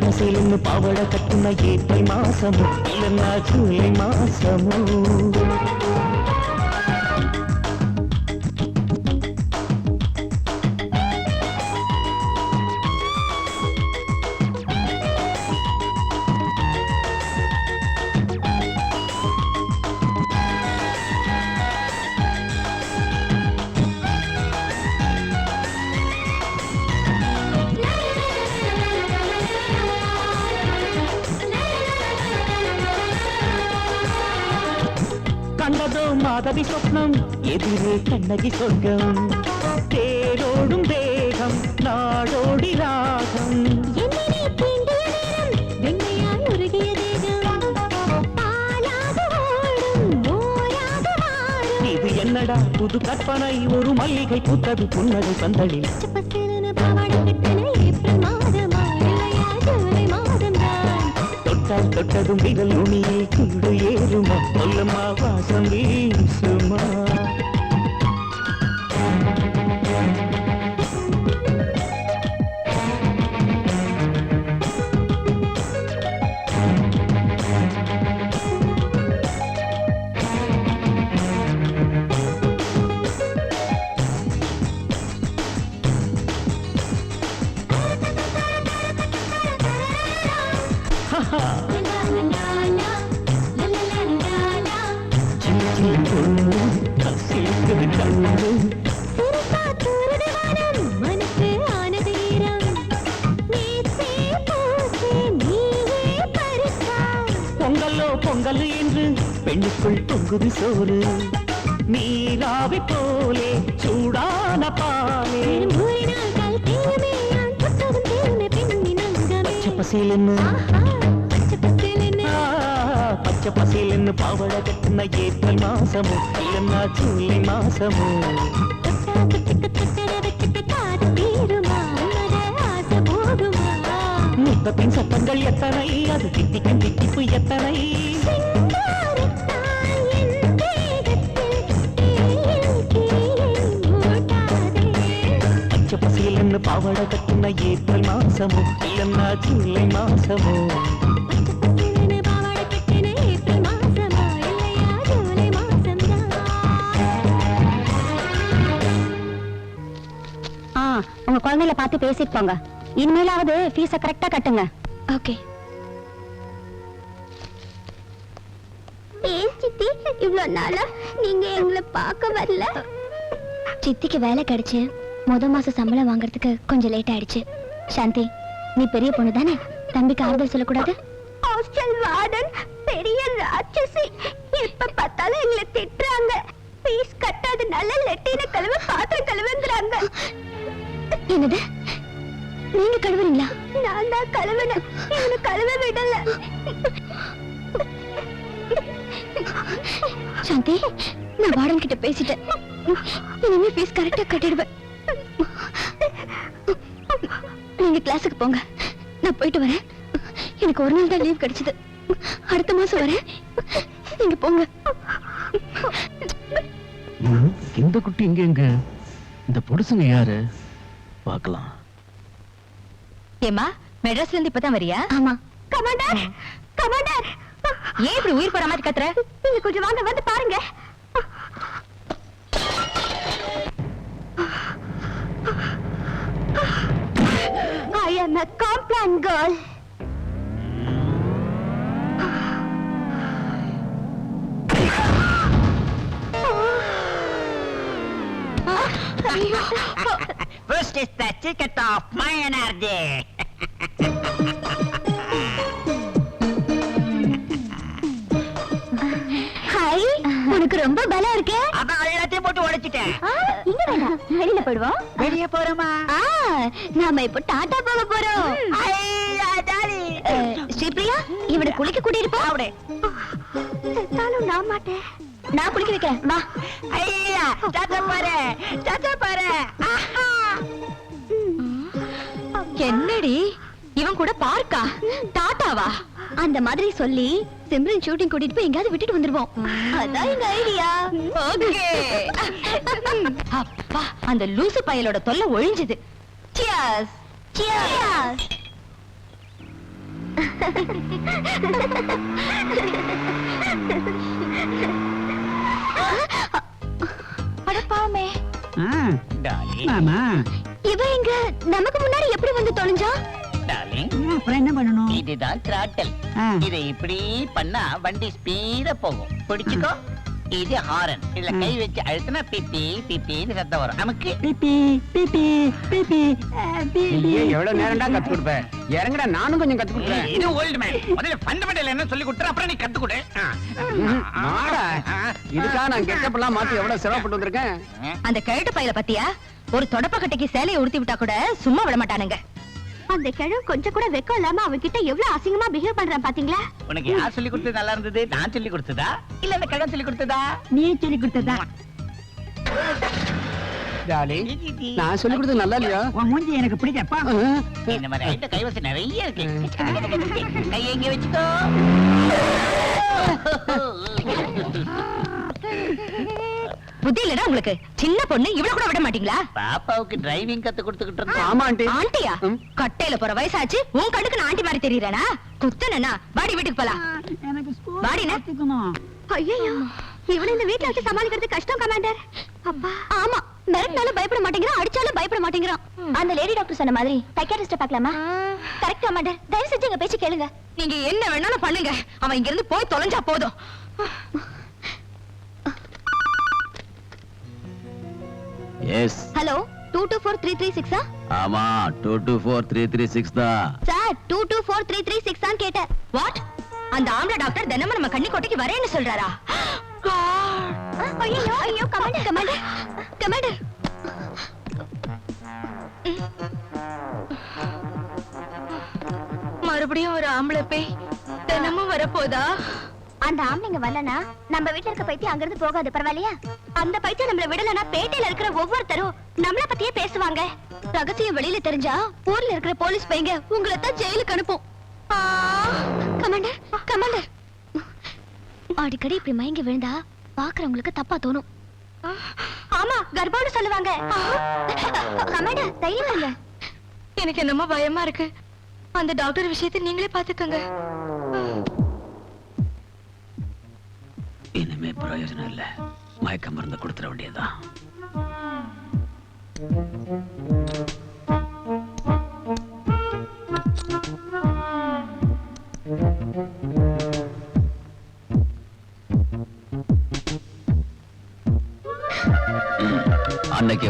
பசேலன்னு பாவட கட்டுன ஏப்ரல் மாசமோ இல்லன்னா ஜூலை மாசமோ. கண்டதோ மாதவி சொப்னம், எதிரே கண்ணகி சொர்க்கம், தேரோடும் தேகம் நாடோடி ராகம். இது என்னடா புது கற்பனை, ஒரு மல்லிகை பூத்தது புன்னகை பந்தலில். தொட்டதும் விரல் நுனியை குண்டு ஏறுமா, சொல்லம்மா வாசம் வீசுமா. பொங்கலோ பொங்கல் என்று பெண்ணுக்குள் பொங்குது சோறு, நீராவி போலே சூடான பாலே. பச்சை பசேலன்னு பாவட கட்டுன ஏப்ரல் மாசமோ இல்லன்னா ஜூலை மாசமோ. முத்தத்தின் சத்தங்கள் எத்தனை, அது தித்திக்கும் தித்திப்பு எத்தனை. பச்சை பசேலன்னு பாவட கட்டுன ஏப்ரல் மாசமோ இல்லன்னா ஜூலை மாசமோ. உங்க குழந்தைகளை பார்த்து பேசிட்டு போங்க. இனிமேலாவது ஃபீஸ கரெக்டா கட்டுங்க. ஓகே. ஏன் சித்தி இவ்வளவு நாளா நீங்க எங்களை பார்க்க வரல? சித்திக்கு வேலை கிடைச்சு மாச சம்பளம் வாங்குறதுக்கு கொஞ்சம் லேட் ஆயிடுச்சு. சாந்தி, நீ பெரிய பொண்ணு தானே, தம்பிக்கு ஆறுதல் சொல்லக்கூடாது? ஹாஸ்டல் வார்டன் பெரிய ராட்சசி, எப்ப பார்த்தாலும் எங்களை திட்டுறாங்க. ஃபீஸ் கட்டாதனால லெட்டின கழுவ பாத்திரம் கழுவுங்கறாங்க. என்னது, நீங்க கழுவுறீங்களா? நான் தான் கழுவுனேன், இவனை கழுவ விடல. சாந்தி, நான் வார்டன் கிட்ட பேசிட்டேன். இனிமே ஃபீஸ் கரெக்டா கட்டிடுவேன். நீங்க கிளாஸுக்கு போங்க, நான் போயிட்டு வரேன். எனக்கு ஒரு நாள் தான் லீவ் கிடைச்சது, அடுத்த மாசம் வரேன். நீங்க போங்க. இந்த குட்டி எங்க? இந்த பொடுசுங்க யாரு? பார்க்கலாம். ஏமா, மெட்ராஸ்ல இருந்து இப்பதான் வரியா? ஆமா. கமாண்டர், கமாண்டர், ஏன் இப்படி உயிர் போற மாதிரி கத்துற? நீங்க கொஞ்சம் வாங்க, வந்து பாருங்க. I am a Complan girl. First is the ticket of my energy. Hi, உனக்கு ரொம்ப பலம் இருக்கு. அதான் எல்லாத்தையும் போட்டு உடைச்சிட்டேன். இங்க வேண்டாம், வெளியில போடுவோம். வெளியே போறோமா? நாம இப்ப டாடா போக போறோம். ஸ்ரீபிரியா, இவனை குளிக்க கூட்டிட்டு போ. அப்படியே செத்தாலும் நான் மாட்டேன், நான் குளிக்க வைக்கிறேன். வா. ஐயா, சாச்சா பாரு, சாச்சா பாரு. என்னடி இவன் கூட பார்க்கா? டாட்டாவா? அந்த மாதிரி சொல்லி சிம்ரன் ஷூட்டிங் கூட்டிட்டு போய் எங்கயாவது விட்டுட்டு வந்துருவோம். அதான் எங்க ஐடியா. ஓகே. அப்பா, அந்த லூசு பயலோட தொல்லை ஒழிஞ்சது. சியர்ஸ். Cheers. அட பாவமே. டார்லிங், மாமா இவ இங்க நமக்கு முன்னாடி எப்படி வந்து தொலைஞ்சா? டார்லிங், அப்புறம் என்ன பண்ணணும்? இதுதான் throttle. இதை இப்படி பண்ணா வண்டி ஸ்பீடா போகும். பிடிச்சுக்கோ. இது ஹாரன். இதுல கை வச்சு அழுத்தினா பிப்பி பிப்பின்னு சத்தம் வரும். நமக்கு பிபி பிபி பிபி நீயே எவ்வளவு நேரம்டா கத்து கொடுப்ப? இறங்கடா, நானும் கொஞ்சம் கத்து கொடுக்குறேன். இது ஓல்டு மேன். முதல்ல ஃபண்டமெண்டல் என்ன சொல்லி கொடுத்துற, அப்புறம் நீ கத்து கொடு. மாடா, இதுக்கா நான் கெட்டப் எல்லாம் மாத்தி எவ்வளவு சிரமப்பட்டு வந்திருக்கேன். அந்த கிழட்டு பையல பத்தியா? ஒரு தொடப்பக்கட்டைக்கு சேலையை உடுத்தி விட்டா கூட சும்மா விட மாட்டானுங்க. அந்த கிழவு கொஞ்சம் கூட வெக்கம் இல்லாம அவன்கிட்ட எவ்வளவு அசிங்கமா பிஹேவ் பண்றான் பாத்தீங்களா? உனக்கு யார் சொல்லி கொடுத்தது நல்லா இருந்தது? நான் சொல்லி கொடுத்ததா இல்ல அந்த கிழவன் சொல்லி கொடுத்ததா? நீ சொல்லி கொடுத்ததா? டார்லிங், நான் சொல்லி கொடுத்தது நல்லா இல்லையா? உன் மூஞ்சி எனக்கு பிடிச்சப்பா. இந்த மாதிரி ஐட்ட கைவசம் நிறைய இருக்கு. கையை எங்க வச்சுக்கோ. புத்தி இல்லடா உங்களுக்கு? சின்ன பொண்ணு இவ்வளவு கூட விட மாட்டீங்களா? பாப்பாவுக்கு டிரைவிங் கத்து கொடுத்துக்கிட்டு இருந்தோம். ஆமா ஆண்டி. ஆண்டியா? கட்டையில போற வயசாச்சு, உன் கண்ணுக்கு நான் ஆண்டி மாதிரி தெரியறேனா? குத்தனா வாடி வீட்டுக்கு போலாம். எனக்கு ஸ்கூல் வாடினா? கத்துக்கணும். ஐயோ, இவனை இந்த வீட்ல வச்சு சமாளிக்கிறது கஷ்டம் கமாண்டர். அப்பா, ஆமா, மிரட்டினாலும் பயப்பட மாட்டேங்கிறான், அடிச்சாலும் பயப்பட மாட்டேங்கிறான். அந்த லேடி டாக்டர் சொன்ன மாதிரி சைக்கியாட்ரிஸ்ட பார்க்கலாமா? கரெக்ட் கமாண்டர், தயவு செஞ்சு எங்க பேச்சு கேளுங்க. நீங்க என்ன வேணாலும் பண்ணுங்க, அவன் இங்க இருந்து போய் தொலைஞ்சா போதும். எஸ். ஹலோ, 224336 ஆமா, 224336 தான். சார், 224336 தான் கேட்டேன். வாட்? அந்த ஆம்பளை டாக்டர் தினமும் நம்ம கன்னிக்கோட்டைக்கு வரேன்னு சொல்றாரா? ஐயோ ஐயோ, கமாண்டர் கமாண்டர் கமாண்டர். மறுபடியும் ஒரு ஆம்பளை பேய் தினமும் வரப்போதா? அந்த ஆம்பளைங்க வரலனா நம்ம வீட்ல இருக்க பைத்தியம் அங்க இருந்து போகாது, பரவாயில்லையா? அந்த பைத்தியம் நம்மள விடலனா பேட்டையில இருக்கிற ஒவ்வொருத்தரும் நம்மள பத்தியே பேசுவாங்க. ரகசியம் வெளியில தெரிஞ்சா ஊர்ல இருக்கிற போலீஸ் பையங்க உங்களை தான் ஜெயிலுக்கு அனுப்பும். கமாண்டர் கமாண்டர், அடிக்கடி இப்படி மயங்கி விழுந்தா பாக்குறவங்களுக்கு தப்பா தோணும். ஆமா, கர்ப்பம்னு சொல்லுவாங்க. கமாண்டர், தைரியமா இருங்க. எனக்கு என்னமோ பயமா இருக்கு. அந்த டாக்டர் விஷயத்தை நீங்களே பாத்துக்கங்க. இனிமே பிரயோஜனம் இல்ல, மயக்க மருந்து கொடுத்துட வேண்டியதுதான்.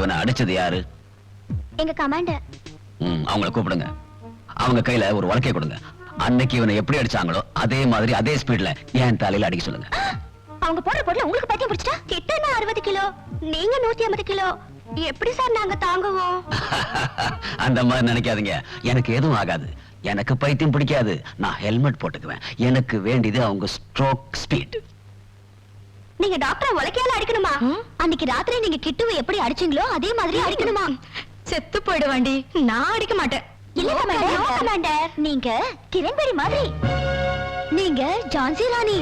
இவனை அடிச்சது யாரு? எங்க கமாண்டர். அவங்கள கூப்பிடுங்க. அவங்க கையில ஒரு வழக்கை கொடுங்க. அன்னைக்கு இவனை எப்படி அடிச்சாங்களோ அதே மாதிரி அதே ஸ்பீட்ல என் தலையில அடிக்க சொல்லுங்க. அவங்க போற பொருள் உங்களுக்கு பத்தியம் பிடிச்சிட்டா? கிட்ட 60 கிலோ, நீங்க 150 கிலோ. எப்படி சார் நாங்க தாங்குவோம்? அந்த மாதிரி நினைக்காதீங்க. எனக்கு எதுவும் ஆகாது. எனக்கு பைத்தியம் பிடிக்காது. நான் ஹெல்மெட் போட்டுக்குவேன். எனக்கு வேண்டியது அவங்க ஸ்ட்ரோக் ஸ்பீட். நீங்க டாக்டர் உலக்கையால அடிக்கணுமா? அன்னைக்கு ராத்திரி நீங்க கிட்டுவை எப்படி அடிச்சீங்களோ அதே மாதிரி அடிக்கணுமா? செத்து போயிடுவாண்டி. நான் அடிக்க மாட்டேன். இல்ல கமாண்டர், நீங்க கிரண்பேடி மாதிரி. நீங்க ஜான்சி ராணி.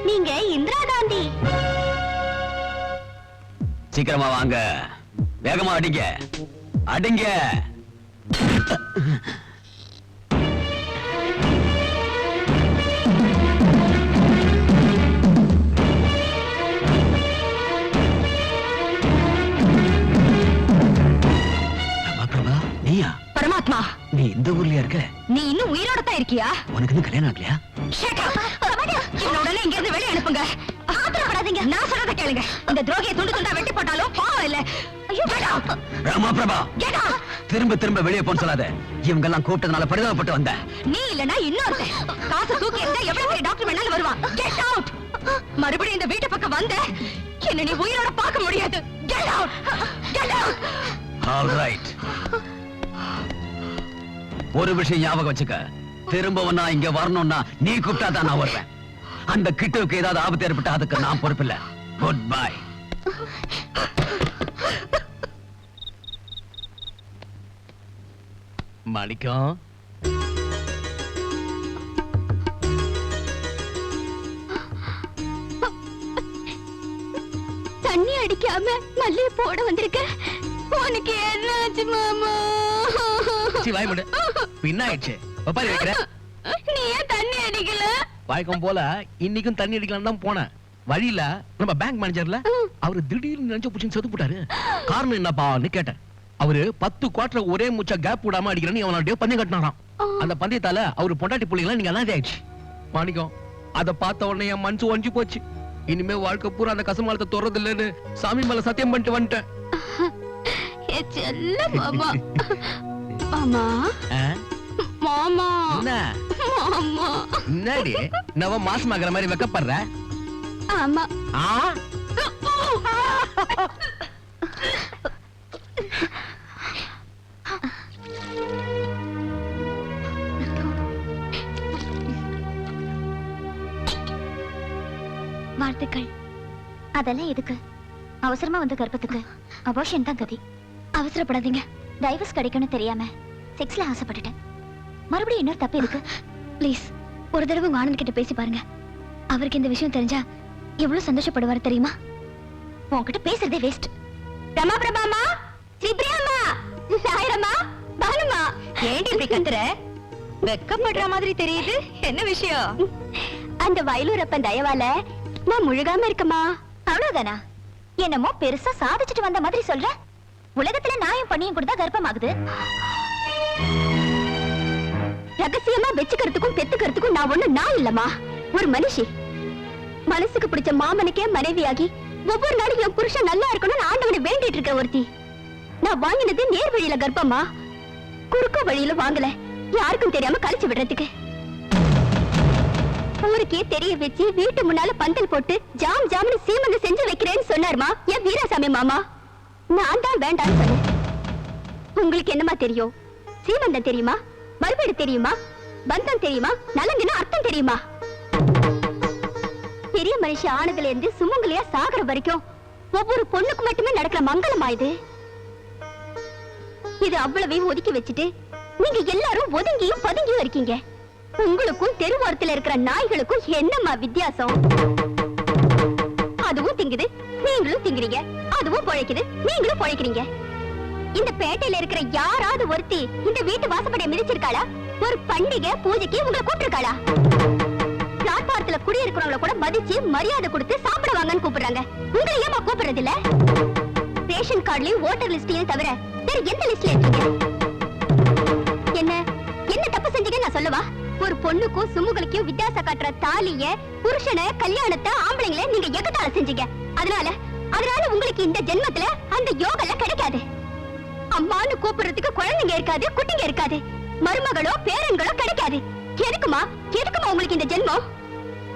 நீங்க இந்திரா காந்தி. சீக்கிரமா வாங்க. வேகமா அடிங்க. அடிங்க. நீயா? பரமாத்மா, நீ இந்த ஊர்லயா இருக்க? நீ இன்னும் உயிரோட தான் இருக்கியா? உனக்கு இன்னும் கல்யாணம் ஆகலையா? என்ன உடனே இங்க இருந்து வெளிய அனுப்புங்க. ஆத்திரப்படாதீங்க. நான் சொல்றத கேளுங்க. இந்த துரோகியை துண்டு துண்டா வெட்டி போட்டாலும் பாவம் இல்ல. ஐயோ வேண்டாம். ராமா பிரபா, திரும்ப திரும்ப வெளியே போன்னு சொல்லாத. இவங்க எல்லாம் கூப்பிட்டதுனால பரிதாபப்பட்டு வந்த. நீ இல்லனா இன்னொருத்தன் காசு தூக்கி இருந்தா எவ்வளவு பெரிய டாக்டர் வேணாலும் வருவான். Get out. மறுபடியும் இந்த வீட்டு பக்கம் வந்த என்ன நீ உயிரோட பார்க்க முடியாது. Get out. Get out. All right. ஒரு விஷயம் ஞாபகம் வச்சுக்க. திரும்பவும் நான் இங்க வரணும்னா நீ கூப்பிட்டா தான் நான் வருவேன். அந்த கிட்டுவுக்கு ஏதாவது ஆபத்து ஏற்பட்டா அதுக்கு நான் பொறுப்பில்லை. Good bye. மாணிக்கம், தண்ணி அடிக்காம மல்லிகை போட வந்திருக்க. உனக்கு என்னாச்சு மாமா? வாய் முடு. பின்ன ஆயிடுச்சு. பப்பாரி வைக்கிற. நீ ஏன் தண்ணி அடிக்கல? வாய்க்கம் போல இன்னைக்கும் தண்ணி அடிக்கலாம் தான் போனேன். வழியில நம்ம பேங்க் மேனேஜர்ல அவரு திடீர்னு நினைச்ச புடிச்சு செத்து போட்டாரு. காரணம் என்னப்பான்னு கேட்டேன். அவரு 10 குவார்டர் ஒரே முச்சா கேப் விடாம அடிக்கிறேன்னு அவனுடைய பந்தயம் கட்டினாராம். அந்த பந்தயத்தால அவரு பொண்டாட்டி பிள்ளைங்களா நீங்க எல்லாம் ஆயிடுச்சு. மாணிக்கம், அதை பார்த்த உடனே என் மனசு ஒஞ்சி போச்சு. இனிமே வாழ்க்கை பூரா அந்த கசமாலத்தை தொடர்றது இல்லைன்னு சாமி மேல சத்தியம் பண்ணிட்டு வந்துட்டேன். மாமா மாமா மாமா என்ன மாமா என்னடி நவ மாசமாகற மாதிரி வெக்கப்படுற? ஆமா. வாழ்த்துக்கள். அதெல்லாம் எதுக்கு? அவசரமா வந்து கர்ப்பத்துக்கு அபார்ஷன் தான் கதி. அவசரப்படாதீங்க. டைவர்ஸ் கிடைக்கும்னு தெரியாம செக்ஸ்ல ஆசைப்பட்டுட்டேன். மறுபடியும் இன்னொரு தப்பு இருக்கு. ப்ளீஸ் ஒரு தடவை உங்க ஆனந்த் கிட்ட பேசி பாருங்க. அவருக்கு இந்த விஷயம் தெரிஞ்சா எவ்வளவு சந்தோஷப்படுவார் தெரியுமா? உன்கிட்ட பேசுறதே வேஸ்ட். ரமா பிரபாமா, ஸ்ரீபிரியாமா, நாயரமா, பானுமா, ஏண்டி இப்படி கத்துற? வெக்கப்படுற மாதிரி தெரியுது. என்ன விஷயம்? அந்த வயலூரப்பன் தயவால நான் முழுகாம இருக்கமா. அவ்வளவுதானா? என்னமோ பெருசா சாதிச்சுட்டு வந்த மாதிரி சொல்ற. உலகத்துல நாயம் பண்ணியும் கூட தான் கர்ப்பமாகுது. ரகசியமா வெச்சுக்கிறதுக்கும் பெத்துக்கிறதுக்கும் நான் ஒண்ணு நான் இல்லமா, ஒரு மனுஷி. மனசுக்கு பிடிச்ச மாமனுக்கே மனைவியாகி ஒவ்வொரு நாளும் என் புருஷன் நல்லா இருக்கணும்னு ஆண்டவனை வேண்டிட்டு இருக்க ஒருத்தி. நான் வாங்கினது நேர் வழியில கர்ப்பமா, குறுக்க வழியில வாங்கல. யாருக்கும் தெரியாம கழிச்சு விடுறதுக்கு. ஊருக்கே தெரிய வச்சு வீட்டு முன்னால பந்தல் போட்டு ஜாம் ஜாம்னு சீமந்து செஞ்சு வைக்கிறேன்னு சொன்னார்மா என் வீராசாமி மாமா. நான் தான் வேண்டான்னு சொன்னேன். உங்களுக்கு என்னமா தெரியும்? சீமந்தம் தெரியுமா? மறுபீடு தெரியுமா? பந்தம் தெரியுமா? நலங்குன்னு அர்த்தம் தெரியுமா? பெரிய மனுஷி ஆனதுல இருந்து சுமங்கலியா சாகர வரைக்கும் ஒவ்வொரு பொண்ணுக்கு மட்டுமே நடக்கிற மங்களமா இது. இது அவ்வளவையும் ஒதுக்கி வச்சுட்டு நீங்க எல்லாரும் ஒதுங்கியும் பதுங்கியும் இருக்கீங்க. உங்களுக்கும் தெருவோரத்துல இருக்கிற நாய்களுக்கும் என்னம்மா வித்தியாசம்? அதுவும் திங்குது, நீங்களும் திங்குறீங்க. அதுவும் பொழைக்குது, நீங்களும் பொழைக்கிறீங்க. இந்த பேட்டையில இருக்கிற யாராவது ஒருத்தி இந்த வீட்டு வாசப்படியை மிதிச்சிருக்காளா? ஒரு பண்டிகை பூஜைக்கு உங்களை கூப்பிட்டிருக்காளா? பிளாட்பாரத்துல குடியிருக்கிறவங்கள கூட மதிச்சு மரியாதை கொடுத்து சாப்பிட வாங்கன்னு கூப்பிடுறாங்க. உங்களை ஏமா கூப்பிடுறது இல்ல? ரேஷன் கார்டுலயும் ஓட்டர் லிஸ்ட்லயும் தவிர வேற எந்த லிஸ்ட்ல இருக்கீங்க? என்ன என்ன தப்பு செஞ்சீங்கன்னு நான் சொல்லவா? ஒரு பொண்ணுக்கும் சுமுகளுக்கும் வித்தியாசம் காட்டுற தாலிய, புருஷனை, கல்யாணத்தை, ஆம்பளைங்களை நீங்க எகத்தால செஞ்சீங்க. அதனால அதனால உங்களுக்கு இந்த ஜென்மத்துல அந்த யோகெல்லாம் கிடைக்காது. அம்மான்னு கூப்பிடுறதுக்கு குழந்தைங்க இருக்காது, குட்டிங்க இருக்காது, மருமகளோ பேரன்களோ கிடைக்காது. எதுக்குமா உங்களுக்கு இந்த ஜென்மம்?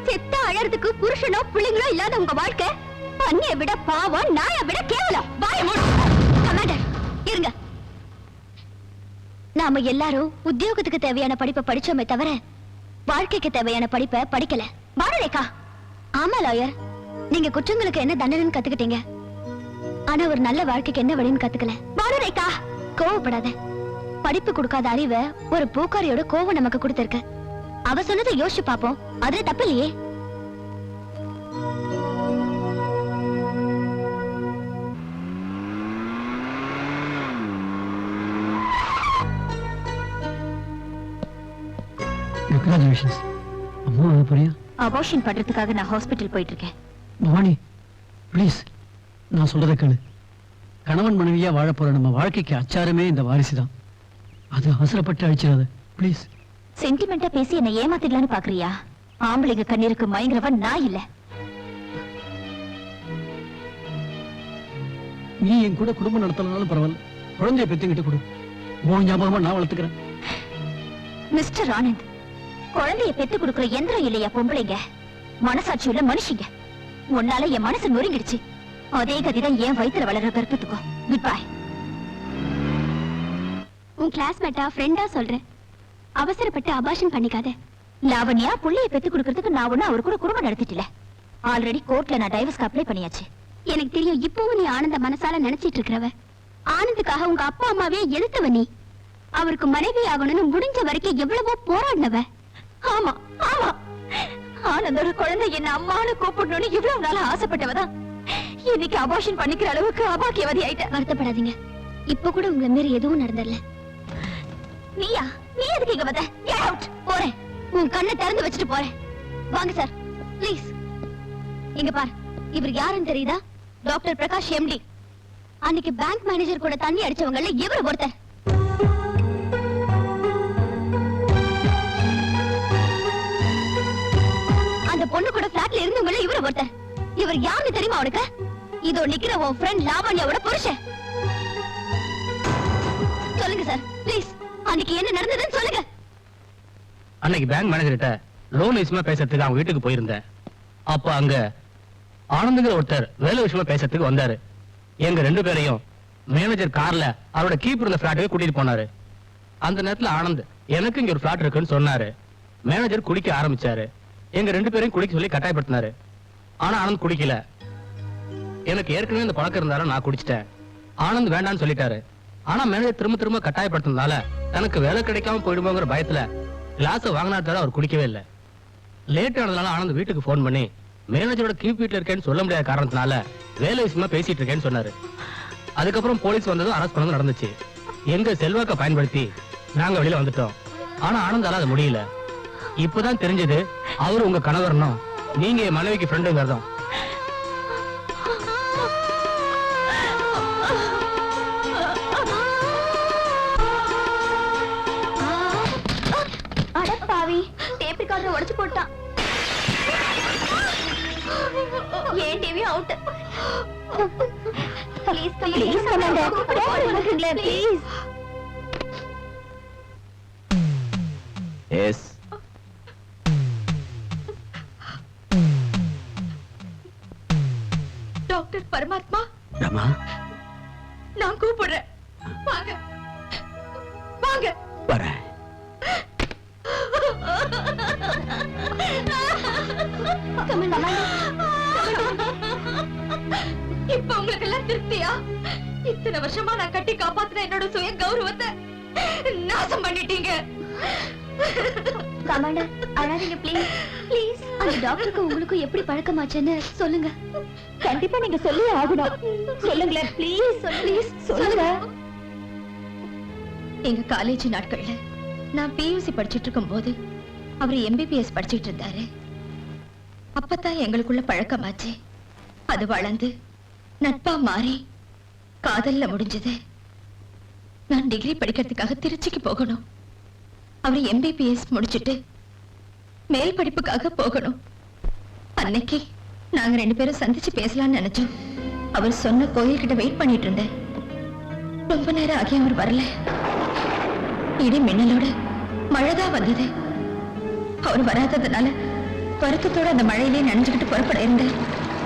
செத்தா அழறதுக்கு புருஷனோ பிள்ளைங்களோ இல்லாத உங்க வாழ்க்கை பன்னிய விட பாவம், நாயை விட கேவலம். வாய மூடு. கமாண்டர் இருங்க. நாம எல்லாரும் உத்தியோகத்துக்கு தேவையான படிப்பை படிச்சோமே தவிர வாழ்க்கைக்கு தேவையான படிப்பை படிக்கல. பானுரேகா. ஆமா லாயர், நீங்க குற்றங்களுக்கு என்ன தண்டனைன்னு கத்துக்கிட்டீங்க, ஆனா ஒரு நல்ல வாழ்க்கைக்கு என்ன வழின்னு கத்துக்கல. பானுரேகா கோவப்படாத. படிப்பு கொடுக்காத அறிவை ஒரு பூக்காரியோட கோவம் நமக்கு கொடுத்திருக்கு. அவ சொன்னதை யோசிச்சு பாப்போம், அதுல தப்பு இல்லையே. கங்க்ராச்சுலேஷன்ஸ். அம்மா புரியா? அபார்ஷன் பண்றதுக்காக நான் ஹாஸ்பிடல் போயிட்டு இருக்கேன். பவானி ப்ளீஸ், நான் சொல்றதை கேளு. கணவன் மனைவியா வாழப்போற நம்ம வாழ்க்கைக்கு அச்சாரமே இந்த வாரிசு தான். அது அவசரப்பட்டு அழிச்சிடாத ப்ளீஸ். சென்டிமெண்டா பேசி என்ன ஏமாத்திடலான்னு பாக்குறியா? ஆம்பளைங்க கண்ணீருக்கு மயங்குறவன் நான் இல்ல. நீ என் கூட குடும்பம் நடத்தலனாலும் பரவாயில்ல, குழந்தைய பெத்துக்கிட்டு கொடு. உன் ஞாபகமா நான் வளர்த்துக்கிறேன். மிஸ்டர் ஆனந்த், குழந்தைய பெத்து கொடுக்கிற எந்திரம் இல்லையா பொம்பளைங்க, மனசாட்சி உள்ள மனுஷங்க. உன்னால என் மனசு நொறுங்கிடுச்சு. அதே கதிதான் என் வயித்துல வளர கர்ப்பத்துக்கும். Good bye. உன் கிளாஸ்மேட்டா ஃப்ரெண்டா சொல்றேன், அவசரப்பட்டு அபார்ஷன் பண்ணிக்காத. லாவண்யா புள்ளைய பெத்து கொடுக்கறதுக்கு நான் ஒண்ணு அவர் கூட குடும்பம் நடத்திட்டல. ஆல்ரெடி கோர்ட்ல நான் டைவர்ஸ்க்கு அப்ளை பண்ணியாச்சு. எனக்கு தெரியும் இப்பவும் நீ ஆனந்த மனசால நினைச்சிட்டு இருக்கிறவ. ஆனந்துக்காக உங்க அப்பா அம்மாவே எதிர்த்தவ நீ. அவருக்கு மனைவி ஆகணும்னு முடிஞ்ச வரைக்கும் எவ்வளவோ போராடினவ. ஆமா ஆமா, ஆனந்தோட குழந்தை என்ன அம்மானு கூப்பிடணும்னு இவ்வளவு நாளா ஆசைப்பட்டவதான் இன்னைக்கு அபார்ஷன் பண்ணிக்கிற அளவுக்கு அபாக்கியவதி ஆயிட்ட. வருத்தப்படாதீங்க, இப்ப கூட உங்களை மீறி எதுவும் நடந்தல. நீ எதுக்கு இங்க வந்த? Get out. போறேன், உன் கண்ணை திறந்து வச்சுட்டு போறேன். வாங்க சார் ப்ளீஸ். இங்க பாரு, இவர் யாருன்னு தெரியுதா? Doctor Prakash MD. அன்னைக்கு பேங்க் மேனேஜர் கூட தண்ணி அடிச்சவங்கள இவர் ஒருத்தர். அந்த பொண்ணு கூட பிளாட்ல இருந்தவங்கள இவர் ஒருத்தர். இவர் யாருன்னு தெரியுமா அவனுக்கு? இதோ நிக்கிற உன் ஃப்ரெண்ட் லாவண்யாவோட புருஷன். சொல்லுங்க சார் ப்ளீஸ், அன்னைக்கு என்ன நடந்ததுன்னு சொல்லுங்க. அன்னைக்கு பேங்க் மேனேஜர்கிட்ட லோன் விஷயமா பேசுறதுக்கு அவங்க வீட்டுக்கு போயிருந்தேன். அப்ப அங்க ஆனந்துங்கிற ஒருத்தர் வேலை விஷயமா பேசுறதுக்கு வந்தாரு. எங்க ரெண்டு பேரையும் மேனேஜர் கார்ல அவரோட கீப்பர் இருந்த பிளாட்டுக்கு கூட்டிட்டு போனாரு. அந்த நேரத்துல ஆனந்த் எனக்கு இங்க ஒரு பிளாட் இருக்குன்னு சொன்னாரு. மேனேஜர் குடிக்க ஆரம்பிச்சாரு. எங்க ரெண்டு பேரையும் குடிக்க சொல்லி கட்டாயப்படுத்தினாரு. ஆனா ஆனந்த் குடிக்கல. எனக்கு ஏற்கனவே இந்த பழக்கம் இருந்தாலும் நான் குடிச்சிட்டேன். ஆனந்த் வேண்டான்னு சொல்லிட்டாரு. ஆனா மேனேஜர் திரும்ப திரும்ப கட்டாயப்படுத்தினால தனக்கு வேலை கிடைக்காம போயிடுமோங்கிற பயத்துல கிளாஸ் வாங்கினா தவிர அவர் குடிக்கவே இல்லை. லேட் ஆனதுனால ஆனந்த் வீட்டுக்கு போன் பண்ணி மேனேஜரோட கீப் வீட்டுல இருக்கேன்னு சொல்ல முடியாத காரணத்தினால வேலை விஷயமா பேசிட்டு இருக்கேன்னு சொன்னாரு. அதுக்கப்புறம் போலீஸ் வந்ததும் அரெஸ்ட் பண்ணதும் நடந்துச்சு. எங்க செல்வாக்க பயன்படுத்தி நாங்க வெளியில வந்துட்டோம். ஆனா ஆனந்தால அது முடியல. இப்பதான் தெரிஞ்சது அவரு உங்க கணவர்னும் நீங்க என் மனைவிக்கு ஃப்ரெண்டுங்கிறதும். அடப்பாவி, டேப் ரெக்கார்டர் உடைச்சு போட்டான். ஏன் TV out. Please please commander, please. Yes. Doctor Paramatma, Rama, நான் கூப்பிடுறேன். வாங்க வாங்க. வரேன். இப்ப உங்களுக்கு எல்லாம் திருப்தியா? இத்தனை வருஷமா நான் கட்டி காப்பாத்தின என்னோட சுய கௌரவத்தை நாசம் பண்ணிட்டீங்க. கமாண்டர் அழாதீங்க ப்ளீஸ் ப்ளீஸ். அந்த டாக்டருக்கு உங்களுக்கு எப்படி பழக்கமாச்சுன்னு சொல்லுங்க. கண்டிப்பா நீங்க சொல்லி ஆகணும். சொல்லுங்களேன் ப்ளீஸ். ப்ளீஸ் சொல்லுங்க. எங்க காலேஜ் நாட்கள்ல நான் பியூசி படிச்சிட்டு இருக்கும் போது அவர் MBBS படிச்சிட்டு இருந்தாரு. அப்பதான் எங்களுக்குள்ள பழக்கமாச்சு. அது வளர்ந்து நட்பா மாறி காதல்ல முடிஞ்சது. நான் டிகிரி படிக்கிறதுக்காக திருச்சிக்கு போகணும். அவர் MBBS முடிச்சிட்டு மேல் படிப்புக்காக போகணும். அன்னைக்கு நாங்க ரெண்டு பேரும் சந்திச்சு பேசலாம்னு நினைச்சோம். அவர் சொன்ன கோயில் கிட்ட வெயிட் பண்ணிட்டு இருந்தேன். ரொம்ப நேரம் ஆகி அவர் வரல. இடி மின்னலோட மழைதான் வந்தது. அவர் வராததுனால வருத்தத்தோட அந்த மழையிலே நனைஞ்சுக்கிட்டு புறப்பட இருந்தேன்.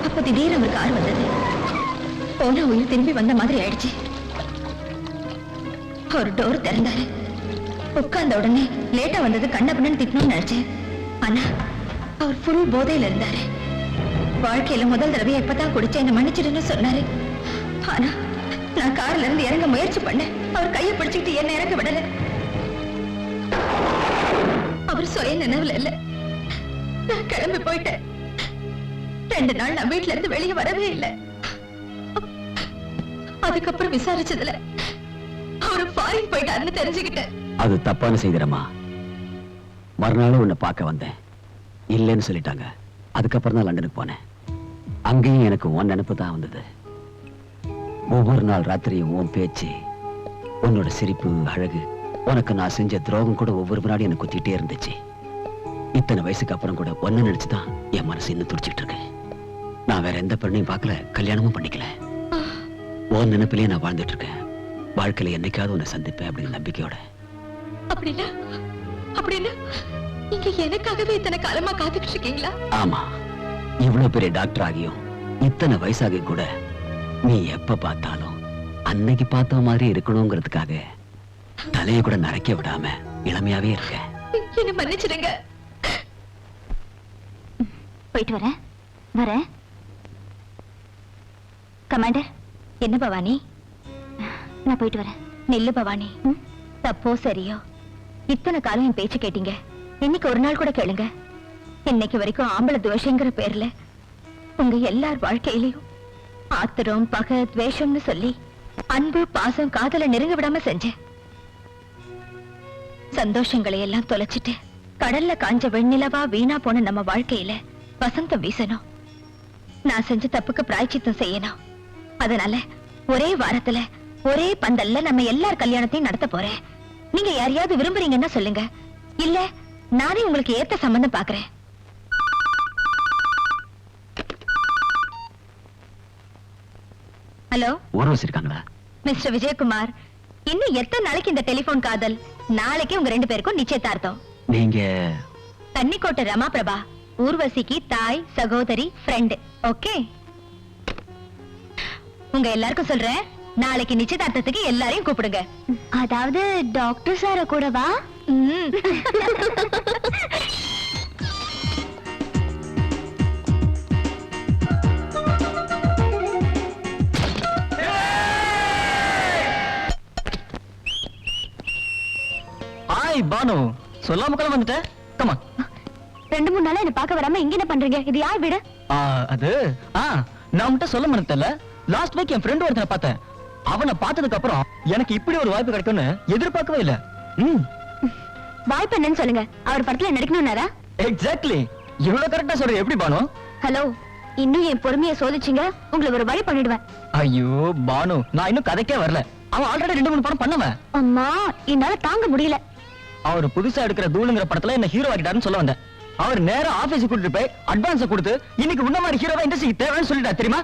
அப்ப திடீர்னு ஒரு கார் வந்தது. போன உயிர் திரும்பி வந்த மாதிரி ஆயிடுச்சு. அவர் டோர் திறந்தாரு. உட்கார்ந்த உடனே லேட்டா வந்தது கண்ண பண்ணு திட்டணும்னு நினைச்சேன். ஆனா அவர் ஃபுல் போதையில இருந்தாரு. வாழ்க்கையில முதல் தடவை எப்பதான் குடிச்சேன், என்ன மன்னிச்சிடுன்னு சொன்னாரு. ஆனா நான் கார்ல இருந்து இறங்க முயற்சி பண்ணேன். அவர் கையை பிடிச்சிட்டு என்ன இறங்க விடல. அவர் சுய நினைவுல இல்ல. நான் கிளம்பி போயிட்டேன். 2 நாள் நான் வீட்டுல இருந்து வெளியே வரவே இல்லை. அதுக்கப்புறம் விசாரிச்சதுல அவரு ஃபாரின் போயிட்டாருன்னு தெரிஞ்சுக்கிட்டேன். அது தப்பான செய்திரமா. மறுநாள் உன்னை பார்க்க வந்தேன், இல்லைன்னு சொல்லிட்டாங்க. அதுக்கப்புறம் தான் லண்டனுக்கு போனேன். அங்கேயும் எனக்கு உன் நினைப்பு தான் வந்தது. ஒவ்வொரு நாள் ராத்திரியும் உன் பேச்சு, உன்னோட சிரிப்பு, அழகு, உனக்கு நான் செஞ்ச துரோகம் கூட ஒவ்வொரு முன்னாடி எனக்கு குத்திட்டே இருந்துச்சு. இத்தனை வயசுக்கு அப்புறம் கூட ஒன்னு நினைச்சுதான் என் மனசு இன்னும் துடிச்சிட்டு இருக்கு. நான் வேற எந்த பெண்ணையும் பார்க்கல, கல்யாணமும் பண்ணிக்கல. உன் நினைப்பிலேயே நான் வாழ்ந்துட்டு இருக்கேன். வாழ்க்கையில என்னைக்காவது உன்னை சந்திப்பேன் அப்படின்னு நம்பிக்கையோட. அப்படின்னா அப்படின்னா நீங்க எனக்காகவே இத்தனை காலமா காத்துக்கிட்டு இருக்கீங்களா? ஆமா, இவ்வளவு பெரிய டாக்டர் ஆகியும் இத்தனை வயசாகி கூட நீ எப்ப பார்த்தாலும் அன்னைக்கு பார்த்த மாதிரி இருக்கணுங்கிறதுக்காக தலையை கூட நரைக்க விடாம இளமையாவே இருக்க. என்ன மன்னிச்சிடுங்க. போயிட்டு வரேன். வரேன். கமாண்டர். என்ன பவானி? நான் போயிட்டு வரேன். நெல்லு பவானி, தப்போ சரியோ இத்தனை காலம் என் பேச்சு கேட்டீங்க. இன்னைக்கு ஒரு நாள் கூட கேளுங்க. இன்னைக்கு வரைக்கும் ஆம்பளை துவேஷங்கிற பேர்ல உங்க எல்லார் வாழ்க்கையிலையும் ஆத்திரம், பகை, துவேஷம்னு சொல்லி அன்பு, பாசம், காதல நெருங்க விடாம செஞ்சேன். சந்தோஷங்களை எல்லாம் தொலைச்சிட்டு கடல்ல காஞ்ச வெண்ணிலவா வீணா போன நம்ம வாழ்க்கையில வசந்தம் வீசணும். நான் செஞ்ச தப்புக்கு பிராய்ச்சித்தம் செய்யணும். அதனால ஒரே வாரத்துல ஒரே பந்தல்ல நம்ம எல்லார் கல்யாணத்தையும் நடத்த போறேன். நீங்க யாரையாவது விரும்புறீங்கன்னா சொல்லுங்க. இல்ல நானே உங்களுக்கு ஏத்த சம்பந்தம் பாக்குறேன். ஹலோ, உறவு இருக்காங்களா? மிஸ்டர் விஜயகுமார், இன்னும் எத்தனை நாளைக்கு இந்த டெலிபோன் காதல்? நாளைக்கு உங்க 2 பேருக்கும் நிச்சயதார்த்தம். நீங்க தண்ணிக்கோட்டை ரமா பிரபா, ஊர்வசிக்கு தாய், சகோதரி, ஃப்ரெண்ட். ஓகே, உங்க எல்லாருக்கும் சொல்றேன், நாளைக்கு நிச்சயதார்த்தத்துக்கு எல்லாரையும் கூப்பிடுங்க. அதாவது டாக்டர் சார கூடவா? ஹாய் பானு, சொல்லாம கூட வந்துட்டேன். கமா. 2-3 நாளா என்ன பார்க்க வராம இங்க என்ன பண்றீங்க? இது யார் வீடு? அது நான் உன்கிட்ட சொல்ல மறந்தல. லாஸ்ட் வீக் என் ஃப்ரெண்ட் ஒருத்தனை பார்த்தேன். அவனை பார்த்ததுக்கு அப்புறம் எனக்கு இப்படி ஒரு வாய்ப்பு கிடைக்கும்னு எதிர்பார்க்கவே இல்ல. வாய்ப்பு என்னன்னு சொல்லுங்க. அவர் படத்துல நடிக்கணும்னாரா? எக்ஸாக்ட்லி. இவ்வளவு கரெக்டா சொல்ற எப்படி பானு? ஹலோ, இன்னும் என் பொறுமையை சோதிச்சீங்க, உங்களை ஒரு வழி பண்ணிடுவேன். ஐயோ பானு, நான் இன்னும் கதைக்கே வரல. அவன் ஆல்ரெடி 2-3 படம் பண்ணவன். அம்மா, என்னால தாங்க முடியல. அவர் புதுசா எடுக்கிற தூளுங்கிற படத்துல என்ன ஹீரோ ஆகிட்டாருன்னு சொல்ல வந்தேன். அவர் நேரா ஆபீஸுக்கு கூட்டிட்டு போய் அட்வான்ஸ கொடுத்து இன்னைக்கு உன்ன மாதிரி ஹீரோவா இண்டஸ்ட்ரிக்கு தேவைன்னு சொல்லிட்டா தெரியுமா?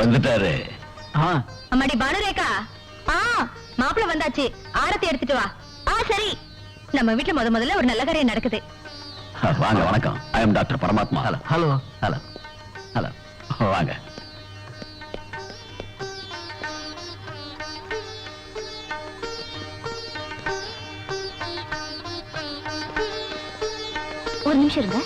வந்துட்டாரு. அம்மாடி பானுரேகா, மாப்பிள்ள வந்தாச்சு. ஆரத்தி எடுத்துட்டு வா. சரி, நம்ம வீட்டுல முதல்ல ஒரு நல்ல காரியம் நடக்குது. வாங்க. வணக்கம். ஐ எம் டாக்டர் பரமாத்மா. Hello hello hello hello. வாங்க. ஒரு நிமிஷம் இருங்க.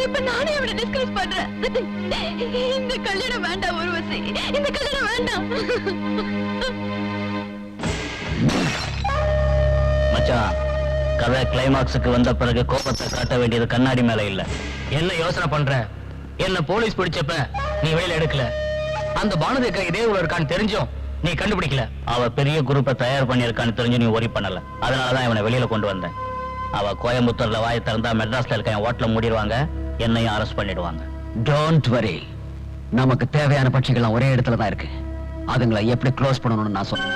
இப்ப நானே அவனை டிஸ்கஸ் பண்றேன். இந்த கல்யாணம் வேண்டாம் ஊர்வசி, இந்த கல்யாணம் வேண்டாம். மச்சான், கதை கிளைமாக்ஸுக்கு வந்த பிறகு கோபத்தை காட்ட வேண்டியது கண்ணாடி மேல இல்ல. என்ன யோசனை பண்ற? என்ன போலீஸ் பிடிச்சப்ப நீ வெளியில எடுக்கல. அந்த பானுதேக்கா இதே உள்ள இருக்கான்னு தெரிஞ்சும் நீ கண்டுபிடிக்கல. அவ பெரிய குரூப்பை தயார் பண்ணியிருக்கான்னு தெரிஞ்சு நீ ஒரி பண்ணல. அதனாலதான் இவனை வெளியில கொண்டு வந்தேன். அவ கோயம்புத்தூர்ல வாயை திறந்தா மெட்ராஸ்ல இருக்க என் ஹோட்டல மூடிடுவாங்க, என்னையும் அரெஸ்ட் பண்ணிடுவாங்க. டோன்ட் வரி, நமக்கு தேவையான பட்சிகள்லாம் ஒரே இடத்துல தான் இருக்கு. அதுங்களை எப்படி க்ளோஸ் பண்ணணும்னு நான் சொல்றேன்.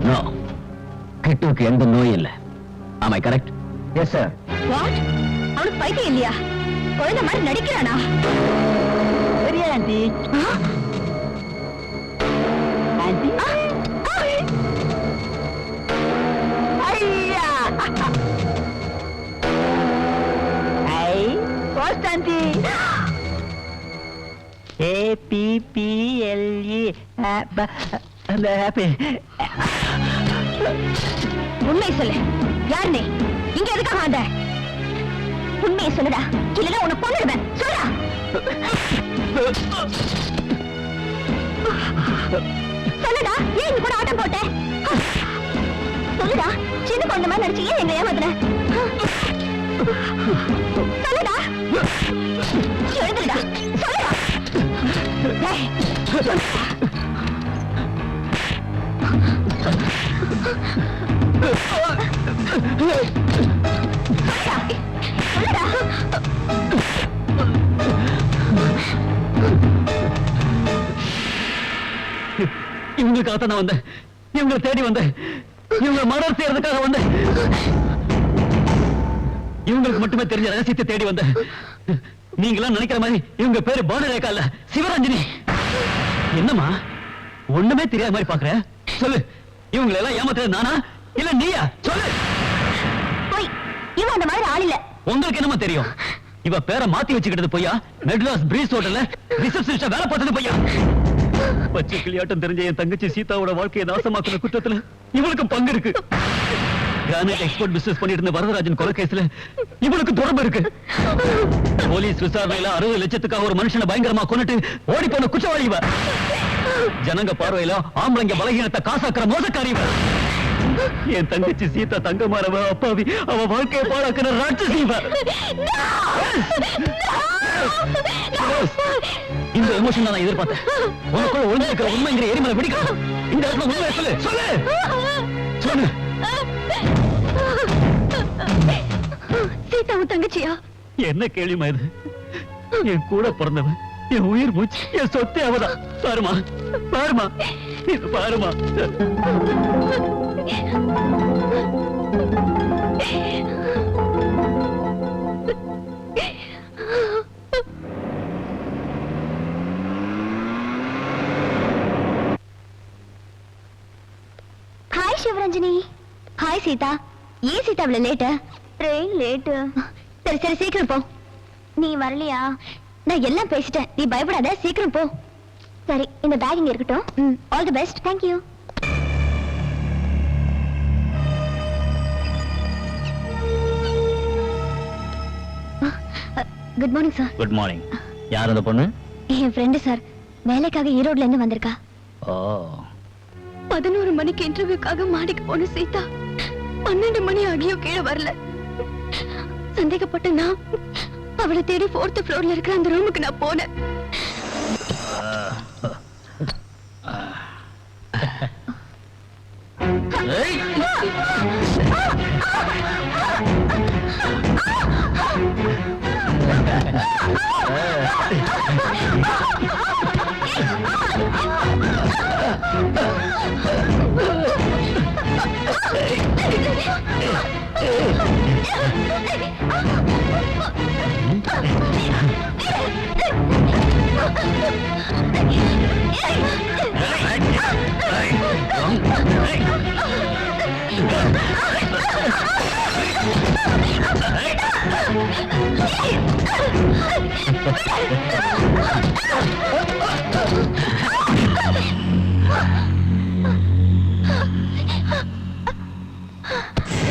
நோ, கிட்டுவுக்கு எந்த நோயும் இல்லை. ஆமா கரெக்ட்? Yes sir. வாட்? அவனுக்கு பைத்தியம் இல்லையா? குழந்தை மாதிரி நடிக்கிறானா? சரியா ஆண்டி? ஆண்டி ஐயா ஐ ஃபர்ஸ்ட் ஆண்டி APPLE அந்த ஹாப்பி. உண்மை சொல்லு, யார் நீ? இங்க எதுக்காக வந்த? உண்மையை சொல்லுடா, இல்லைன்னா உன்னை கொன்னுடுவேன். சொல்லுடா. சொல்லுடா, ஏன் இங்க கூட ஆட்டம் போட்ட? சொல்லுடா, சின்ன குழந்தை மாதிரி நடிச்சு ஏன் எங்க ஏமாத்துற? சொல்லுடா, எழுந்துடா, சொல்லுடா. ஏய், சொல்லுடா. இவங்களுக்காக நான் வந்தேன். இவங்களை தேடி வந்தேன். இவங்க மர்டர் செய்யறதுக்காக வந்தேன். இவங்களுக்கு மட்டுமே தெரிஞ்ச ரகசியத்தை தேடி வந்தேன். நீங்களாம் நினைக்கிற மாதிரி இவங்க பேரு பானுரேகா இல்ல, சிவரஞ்சனி. என்னம்மா ஒண்ணுமே தெரியாத மாதிரி பாக்குற? சொல்லு, இவங்களை எல்லாம் ஏமாத்துறது நானா இல்ல நீயா? சொல்லு. இவன் அந்த மாதிரி ஆள் இல்ல. உங்களுக்கு என்னமா தெரியும்? இவ பேரை மாத்தி வச்சுக்கிட்டது பொய்யா? மெட்ராஸ் பிரீஸ் ஹோட்டல்ல ரிசப்ஷனிஸ்டா வேலை பார்த்தது பொய்யா? பச்சை கிளியாட்டம் தெரிஞ்ச என் தங்கச்சி சீதாவோட வாழ்க்கையை நாசமாக்குற குற்றத்துல இவளுக்கும் பங்கு இருக்கு. கிரானைட் எக்ஸ்போர்ட் பிசினஸ் பண்ணிட்டு இருந்த வரதராஜன் கொலை கேஸ்ல இவளுக்கு தொடர்பு இருக்கு. போலீஸ் விசாரணையில 60 லட்சத்துக்காக ஒரு மனுஷனை பயங்கரமா கொன்னுட்டு ஓடி போன குற்றவாளி இவ. ஜனங்க பார்வையில ஆம்பளைங்க பலகீனத்தை காசாக்குற மோசக்காரி இவ. என் தங்கச்சி சீதா தங்கமானவ அப்பாவி, அவ வாழ்க்கையை பாழாக்குற ராட்சசி இவ. இந்த எமோஷன் நான் எதிர்பார்த்தேன். உனக்குள்ள ஒளிஞ்சிருக்கிற உண்மைங்கிற எரிமலை வெடிக்கணும். இந்த இடத்துல உண்மையை சொல்லு, சொல்லு, சொல்லு. சீதாவும் தங்கச்சியா? என்ன கேள்விமா இது? என் கூட பிறந்தவன், என் உயிர் மூச்சு, என் சொத்தே அவதான். பாருமா, பாருமா, இது பாருமா. ஹாய் சிவரஞ்சனி. ஹாய் சீதா. ஏன் சீதா இவ்வளவு லேட்டு? Train late. சரி சரி சீக்கிரம் போ. நீ வரலையா? நான் எல்லாம் பேசிட்டேன், நீ பயப்படாத, சீக்கிரம் போ. சரி, இந்த பேக் இங்க இருக்கட்டும். All the best. Thank you. Good morning sir. Good morning. யார் அந்த பொண்ணு? என் ஃப்ரெண்டு சார், வேலைக்காக ஈரோட்ல இருந்து வந்திருக்கா. ஓ, 11 மணிக்கு இன்டர்வியூக்காக மாடிக்கு போன சீதா 12 மணி ஆகியும் கீழே வரல. சந்தேகப்பட்ட நான் அவளை தேடி 4th ஃப்ளோர்ல இருக்கிற அந்த ரூமுக்கு நான் போனேன்.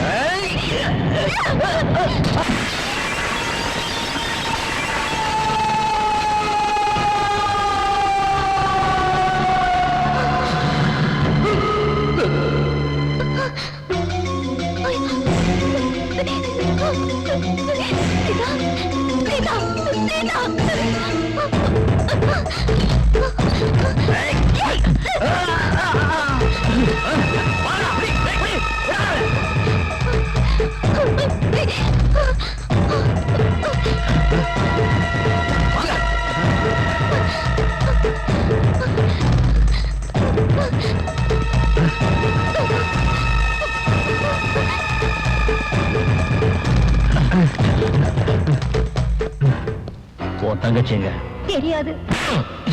Hey! தங்கச்சிங்க தெரியாது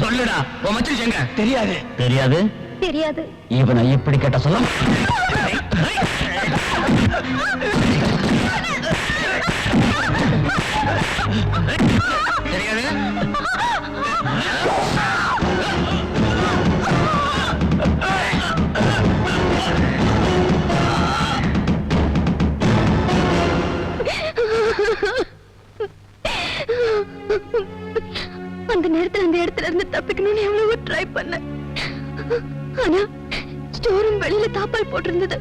சொல்லுடா உன் மச்சி எங்க தெரியாது தெரியாது தெரியாது இவனை இப்படி கேட்ட சொல்ல தெரியாது அந்த நேரத்துல அந்த இடத்துல இருந்து தப்பிக்கணும்னு எவ்வளவோ ட்ரை பண்ணேன். ஆனா ஸ்டோரும் வெளியில தாப்பால் போட்டிருந்தது.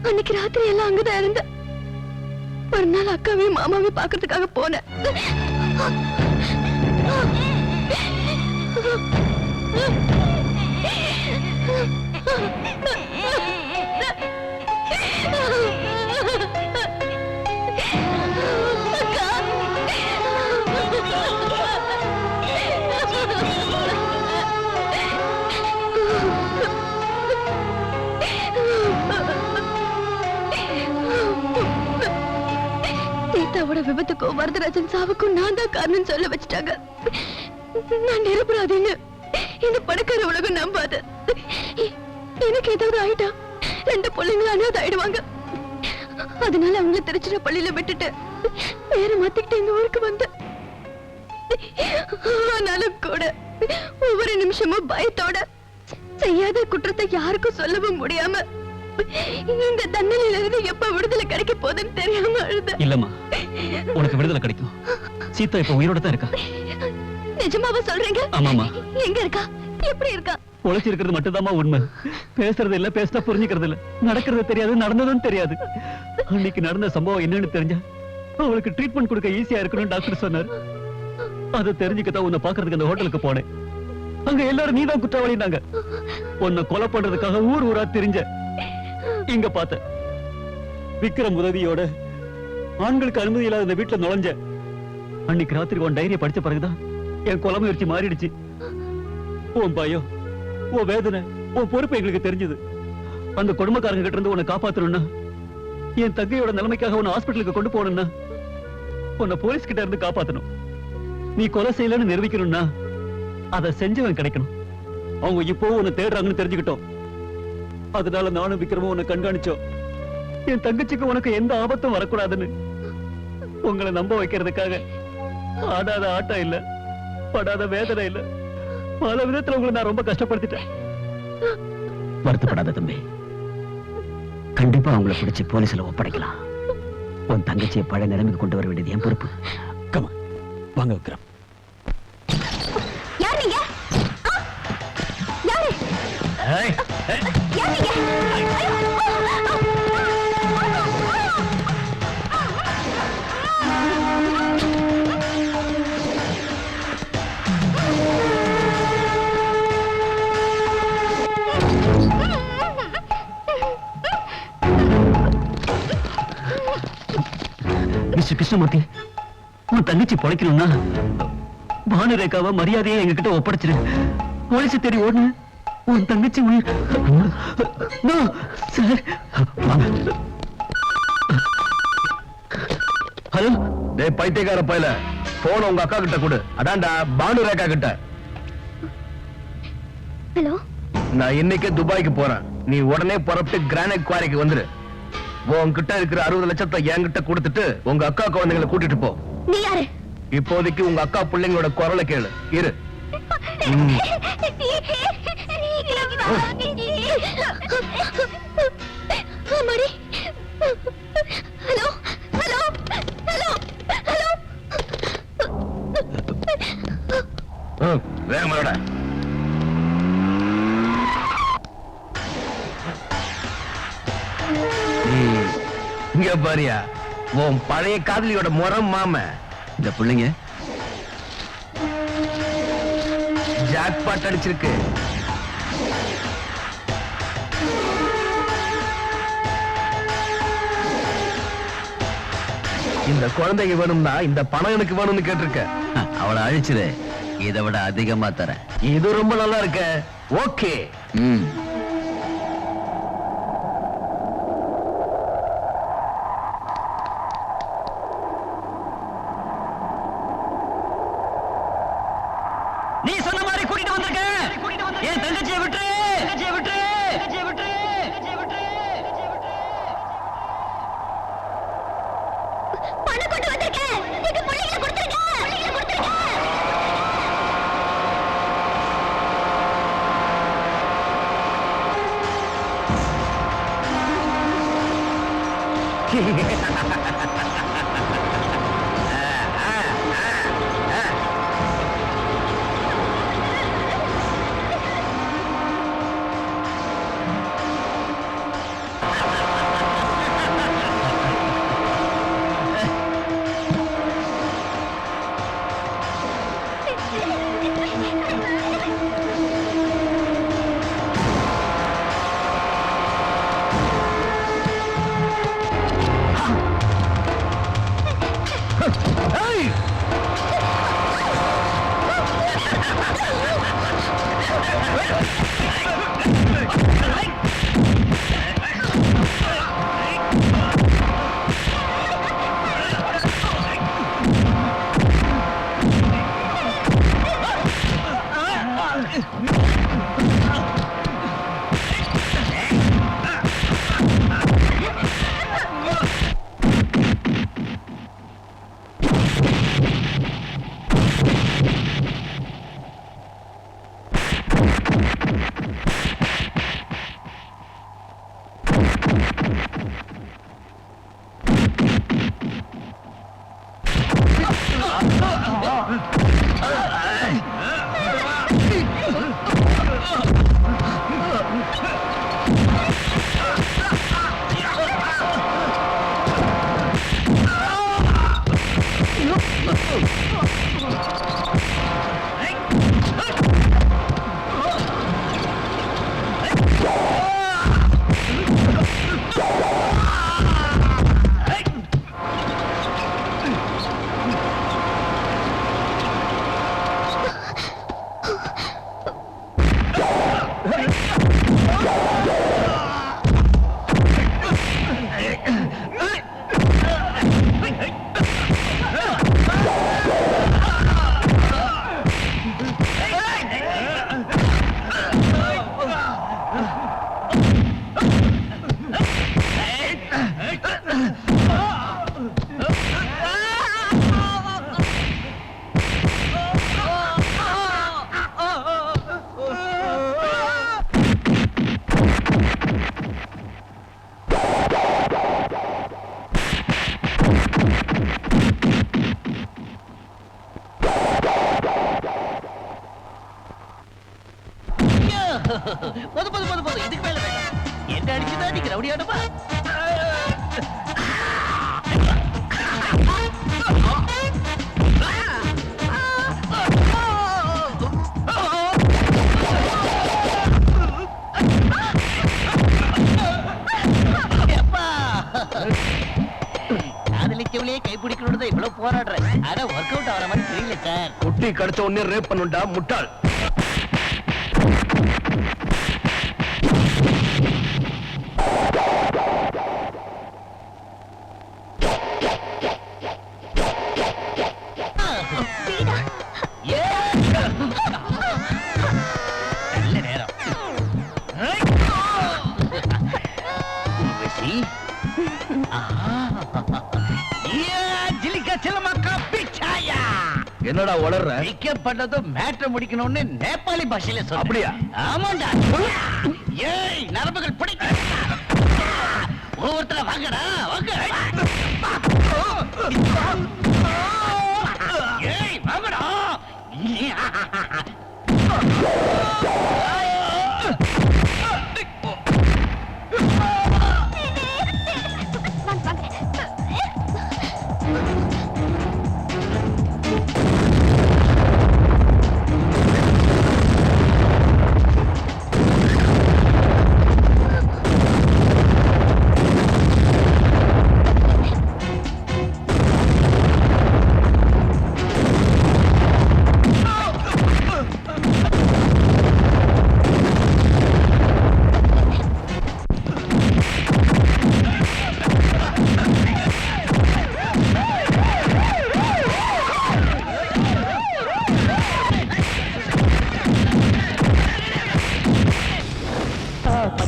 அன்னைக்கு ராத்திரி எல்லாம் அங்கதான் இருந்தேன். ஒரு நாள் அக்காவையும் மாமாவையும் பாக்குறதுக்காக போனேன். சீதாவோட விபத்துக்கும் வரதராஜன் சாவுக்கும் நான் தான் காரணம் சொல்ல வச்சுட்டாங்க. நான் நிரபராதின்னு இந்த பணக்கார உலகம் நம்பாது. எனக்கு ஏதாவது ஆயிட்டா 2 பிள்ளைங்களும் அனாதை ஆயிடுவாங்க. அதனால அவங்கள திருச்சிராப்பள்ளியில விட்டுட்டு வேற மாத்திக்கிட்டு இந்த ஊருக்கு வந்தேன். ஆனாலும் கூட ஒவ்வொரு நிமிஷமும் பயத்தோட செய்யாத குற்றத்தை யாருக்கும் சொல்லவும் முடியாம இந்த தண்டனையில இருந்து எப்ப விடுதலை கிடைக்க போகுதுன்னு தெரியாம அழுத. இல்லம்மா, உனக்கு விடுதலை கிடைக்கும். சீதா இப்ப உயிரோட தான் இருக்கா. நிஜமாவா சொல்றீங்க? ஆமாமா. எங்க இருக்கா? எப்படி இருக்கா? உழைச்சிருக்கிறது மட்டும்தாம்மா உண்மை. பேசுறது இல்ல, பேசினா புரிஞ்சுக்கிறது இல்ல. நடக்கிறது தெரியாது, நடந்ததும் தெரியாது. அன்னைக்கு நடந்த சம்பவம் என்னன்னு தெரிஞ்சா அவளுக்கு ட்ரீட்மெண்ட் கொடுக்க ஈஸியா இருக்கணும் டாக்டர் சொன்னாரு. அதை தெரிஞ்சுக்கத்தான் உன்னை பாக்குறதுக்கு அந்த ஹோட்டலுக்கு போனேன். அங்க எல்லாரும் நீதான் குற்றவாளினாங்க. உன்னை கொலை பண்றதுக்காக ஊர் ஊரா தெரிஞ்ச இங்க பார்த்த விக்ரம் உதவியோட ஆண்களுக்கு அனுமதி இல்லாத இந்த வீட்டுல நுழைஞ்ச. அன்னைக்கு ராத்திரி உன் டைரியை படிச்ச பிறகுதான் என் கொலை முயற்சி மாறிடுச்சு. உன் பயம், உன் வேதனை, உன் பொறுப்பு எங்களுக்கு தெரிஞ்சது. அந்த குடும்பக்காரங்க கிட்ட இருந்து உன்னை காப்பாத்தணும்னா, என் தங்கையோட நிலைமைக்காக உன்னை ஹாஸ்பிட்டலுக்கு கொண்டு போகணும்னா, உன்னை போலீஸ் கிட்ட இருந்து காப்பாத்தணும். நீ கொலை செய்யலன்னு நிரூபிக்கணும்னா அதை செஞ்சவன் கிடைக்கணும். அவங்க இப்போ உன்னை தேடுறாங்கன்னு தெரிஞ்சுக்கிட்டோம். அதனால நானும் விக்ரமும் உன்னை கண்காணிச்சோம். என் தங்கச்சிக்கு உனக்கு எந்த ஆபத்தும் வரக்கூடாதுன்னு உங்களை நம்ப வைக்கிறதுக்காக ஆடாத ஆட்டம் இல்ல, படாத வேதனை இல்ல, பல விதத்துல உங்களை நான் ரொம்ப கஷ்டப்படுத்திட்டேன். வருத்தப்படாத தம்பி, கண்டிப்பா அவங்களை பிடிச்சு போலீஸ்ல ஒப்படைக்கலாம். உன் தங்கச்சியை பழைய நிலைமைக்கு கொண்டு வர வேண்டியது என் பொறுப்பு. கமா, வாங்க விக்ரம். யார் நீங்க? யாரு? யார் நீங்க? மிஸ்டர் கிருஷ்ணமூர்த்தி, உன் தங்கச்சி பொழைக்கணும்னா பானுரேகாவை மரியாதையை எங்க கிட்ட ஒப்படைச்சிரு. போலீஸ் தேடி ஓடுன உன் தங்கச்சி உயிர். No, sir. ஹலோ, டேய் பைத்தியக்கார பையல, போன் உங்க அக்கா கிட்ட கொடு. அதான்டா பானுரேகா கிட்ட. ஹலோ, நான் இன்னைக்கே துபாய்க்கு போறேன். நீ உடனே புறப்பட்டு கிரானைட் குவாரிக்கு வந்துரு. உன்கிட்ட இருக்கிற 60 லட்சத்தை என்கிட்ட கொடுத்துட்டு உங்க அக்கா குழந்தைகளை கூட்டிட்டு போ. நீ யாரு? இப்போதைக்கு உங்க அக்கா பிள்ளைங்களோட குரலை கேளு. இரு. அம்மாடி. Hello hello hello hello. வேகமாடா. இங்க பாரியா, உன் பழைய காதலியோட முறம் மாம. இந்த பிள்ளைங்க ஜாக்பாட் அடிச்சிருக்கு. இந்த குழந்தைங்க வேணும்னா இந்த பணம் எனக்கு வேணும்னு கேட்டிருக்க. அவளை அழிச்சிரு, இதை விட அதிகமா தரேன். இது ரொம்ப நல்லா இருக்க. ஓகே. நீ சொன்ன மாதிரி கூட்டிட்டு வந்திருக்கேன். என் தங்கச்சியை விட்டுரு. பணம் கொண்டு வந்திருக்கேன். எங்க பிள்ளைகளை கொடுத்துருங்க. போதும் இதுக்கு மேல வேண்டாம். என்ன அடிச்சுதான் நீங்க ரவுடியானப்பா. காதலிக்கவளையே கைப்பிடிக்கணும்னு இவ்வளவு போராடுறேன். ஆனா ஒர்க் அவுட் ஆகிற மாதிரி தெரியல சார். குட்டி கிடைச்ச உடனே ரேப் பண்ணுண்டா முட்டாள். நல்ல நேரம். என்னடா வளர்ற? பிக்கப் பண்ணதும் மேட்டர் முடிக்கணும்னு நேபாளி பாஷையில சொல்ல. அப்படியா? ஆமாண்டா. ஏய் நரம்புகள் பிடிக்க. ஒவ்வொருத்தர வாங்கடா வாங்க. ஏய் வாங்கடா.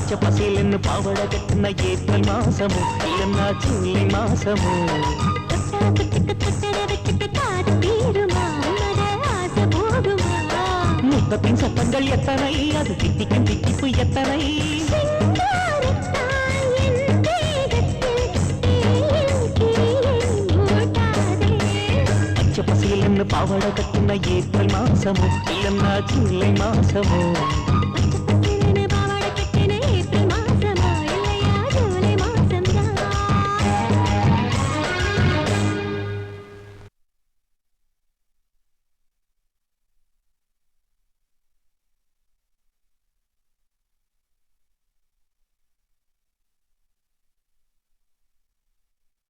பச்சை பசேலன்னு பாவட கட்டின ஏப்ரல் மாசமோ இல்லைன்னா ஜூலை மாசமோ முத்தத்தின் சத்தங்கள் எத்தனை அது திட்டிக்கும் திட்டிப்பு எத்தனை பச்சை பசேலன்னு பாவட கட்டின ஏப்ரல் மாசமோ இல்லைன்னா ஜூலை மாசமோ